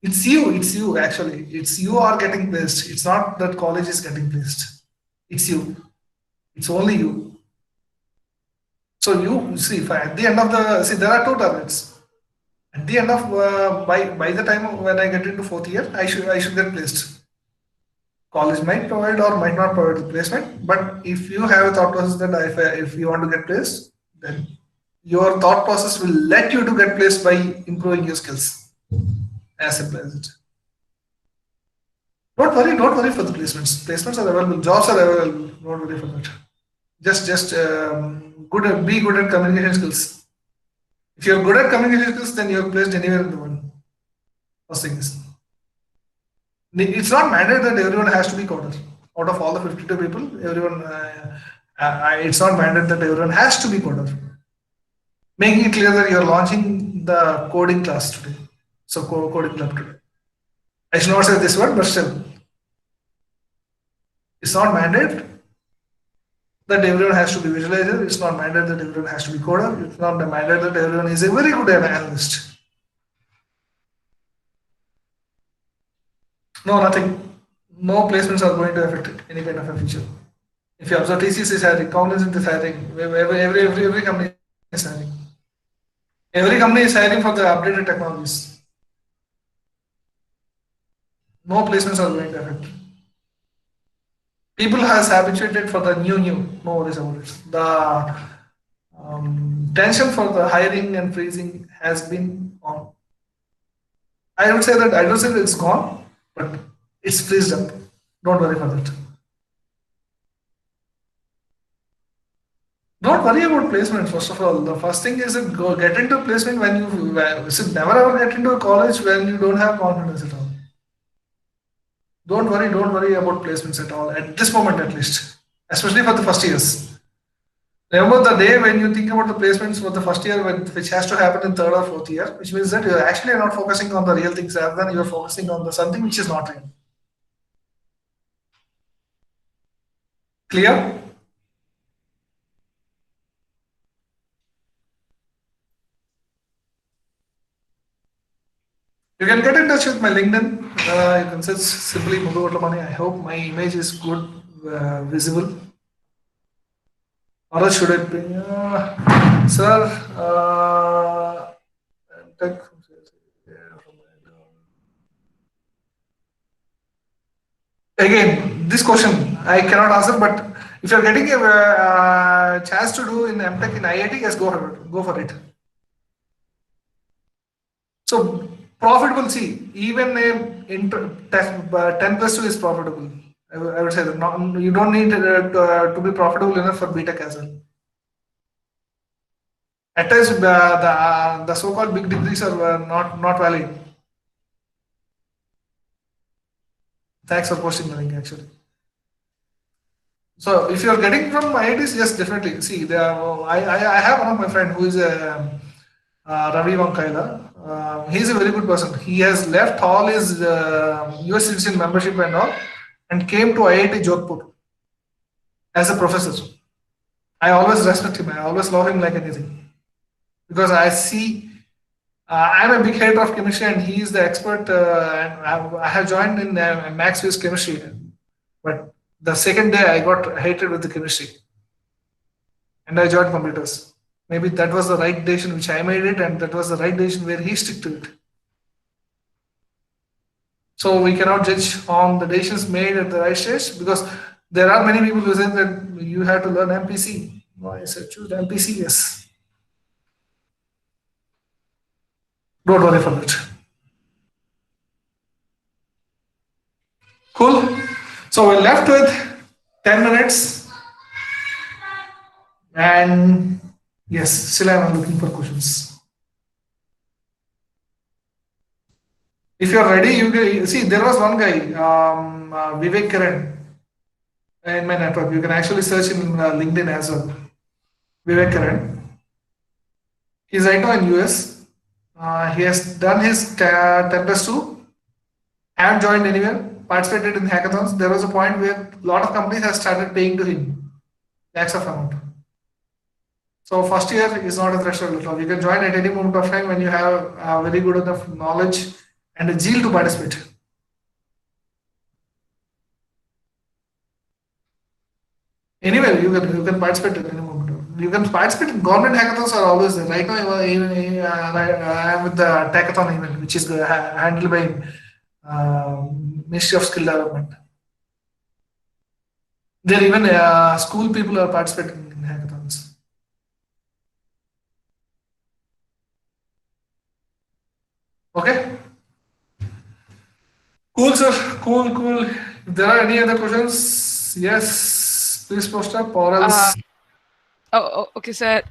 It's you actually. It's you are getting placed. It's not that college is getting placed. It's you. It's only you. So you see, if at the end of there are two targets. At the end of by the time when I get into fourth year, I should get placed. College might provide or might not provide the placement, but if you have a thought process that if you want to get placed, then your thought process will let you to get placed by improving your skills. As simple as it. Don't worry for the placements. Placements are available, jobs are available. Don't worry for that. Just be good at communication skills. If you're good at communication skills, then you're placed anywhere in the world. First thing is, it's not mandated that everyone has to be coder. Out of all the 52 people, everyone, it's not mandated that everyone has to be coder. Making it clear that you're launching the coding class today. So coding club today. I should not say this word, but still, it's not mandated that everyone has to be visualizer. It's not mandated that everyone has to be coder. It's not mandated that everyone is a very good analyst. No, nothing. No placements are going to affect any kind of a feature. If you observe TCS is hiring, Cognizant is hiring, every company is hiring. Every company is hiring for the updated technologies. No placements are going to affect. People has habituated for the new. No worries about it. The tension for the hiring and freezing has been on. I don't say that it's gone, but it's freezed up. Don't worry for that. Don't worry about placement. First of all, the first thing is that go get into placement when you never ever get into a college when you don't have confidence at all. Don't worry about placements at all at this moment, at least, especially for the first years. Remember the day when you think about the placements for the first year, which has to happen in third or fourth year, which means that you're actually not focusing on the real things rather than you're focusing on the something which is not real. Clear? You can get in touch with my LinkedIn. You can search simply Madhu Vatlamani. I hope my image is good, visible. Or else should it be, sir? Again, this question I cannot answer, but if you're getting a chance to do in MTech in IIT, yes, go for it. So profitable, see, even a 10+2 is profitable. I would say that you don't need to be profitable enough for BTech as well. At times, the so-called big degrees are not valid. Thanks for posting the link, actually. So if you're getting from IITs, yes, definitely. See, I have one of my friend who is a Ravi Vankaila. He's a very good person. He has left all his US citizen membership and all, and came to IIT Jodhpur as a professor. I always respect him. I always love him like anything because I see. I'm a big hater of chemistry, and he is the expert. And I have joined in Max Fizz chemistry, but the second day I got hated with the chemistry, and I joined computers. Maybe that was the right decision which I made it, and that was the right decision where he stuck to it. So we cannot judge on the decisions made at the right stage because there are many people who say that you have to learn MPC. No, I said choose MPC. Yes, don't worry for it. Cool. So we're left with 10 minutes, and yes, still I'm looking for questions. If you're ready, you can see there was one guy, Vivek Karan, in my network. You can actually search him in LinkedIn as well. Vivek Karan. He's right now in US. He has done his Tempest 2, haven't joined anywhere, participated in hackathons. There was a point where a lot of companies have started paying to him lakhs of amount. So first year is not a threshold at all. You can join at any moment of time when you have very good enough knowledge and a zeal to participate. Anywhere you can participate at any moment. You can participate in government hackathons are always there. Right now, I am with the Hackathon event, which is handled by Ministry of Skill Development. There even school people are participating in hackathons. Okay. Cool, sir. Cool. If there are any other questions, yes, please post up or else. Okay, sir.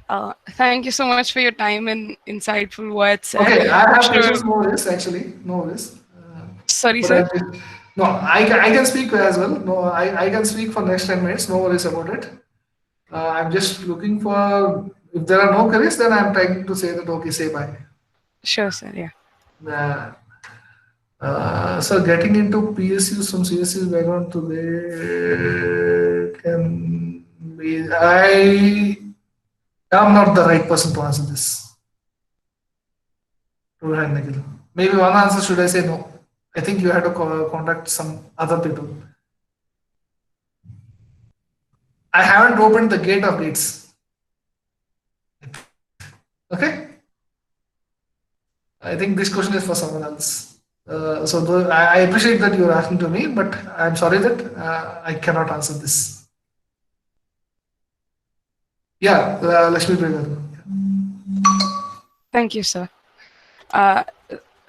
Thank you so much for your time and insightful words, sir. Okay, I have Sure. questions. No worries, actually. No worries. Sorry, But sir. no, I can speak as well. No, I can speak for next 10 minutes. No worries about it. I'm just looking for, if there are no queries, then I'm trying to say that, okay, say bye. Sure, sir. Yeah. So getting into PSUs from CSU's background today can be, I am not the right person to answer this. Maybe one answer should I say no. I think you had to contact some other people. I haven't opened the gate of gates. Okay. I think this question is for someone else. I appreciate that you're asking to me, but I'm sorry that I cannot answer this. Yeah, Lakshmi Prabhu. Thank you, sir.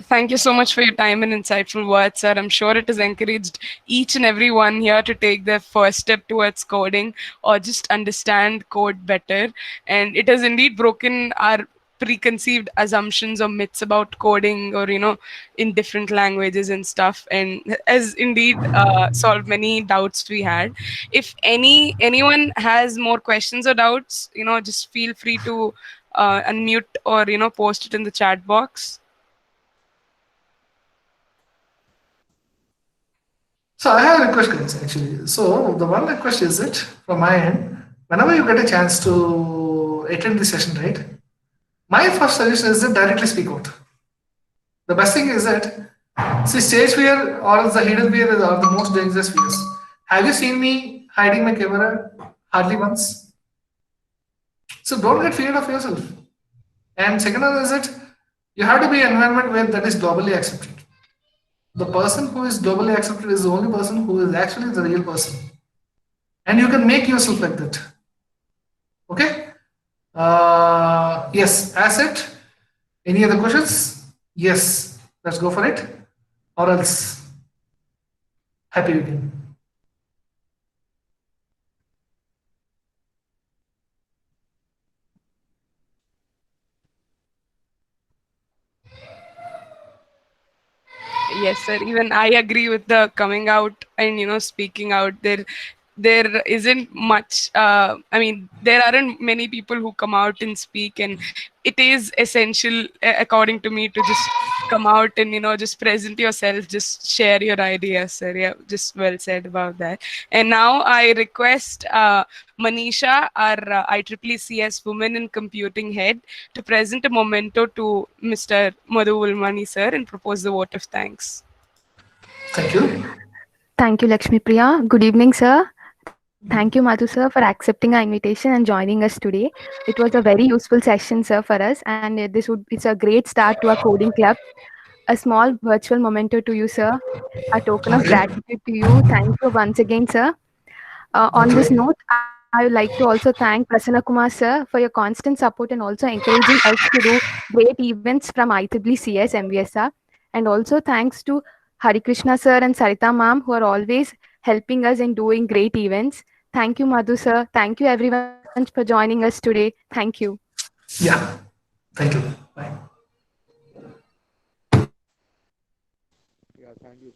Thank you so much for your time and insightful words, sir. I'm sure it has encouraged each and every one here to take their first step towards coding or just understand code better. And it has indeed broken our preconceived assumptions or myths about coding or, in different languages and stuff, and has indeed solved many doubts we had. If anyone has more questions or doubts, just feel free to unmute or, post it in the chat box. So I have a request, guys, actually. So the one request is that from my end, whenever you get a chance to attend the session, right? My first suggestion is that directly speak out. The best thing is that, see, stage fear or else the hidden fear are the most dangerous fears. Have you seen me hiding my camera hardly once? So don't get feared of yourself. And second one is that you have to be an environment where that is globally accepted. The person who is globally accepted is the only person who is actually the real person. And you can make yourself like that. Okay? Yes, asset. Any other questions? Yes, let's go for it. Or else, happy weekend. Yes, sir. Even I agree with the coming out and speaking out. There there isn't much. I mean, there aren't many people who come out and speak, and it is essential, according to me, to just come out and just present yourself, just share your ideas, sir. Yeah, just well said about that. And now I request Manisha, our IEEE Women in Computing head, to present a memento to Mr. Madhu Ulmani sir and propose the vote of thanks. Thank you. Thank you, Lakshmi Priya. Good evening, sir. Thank you, Madhu sir, for accepting our invitation and joining us today. It was a very useful session, sir, for us, and it's a great start to our coding club. A small virtual memento to you, sir. A token of Okay. gratitude to you. Thank you once again, sir. On this Okay. note, I would like to also thank Prasanna Kumar, sir, for your constant support and also encouraging us to do great events from IEEE MVSR. And also thanks to Hari Krishna, sir, and Sarita ma'am, who are always helping us in doing great events. Thank you, Madhu, sir. Thank you, everyone, for joining us today. Thank you. Yeah. Thank you. Bye. Yeah, thank you.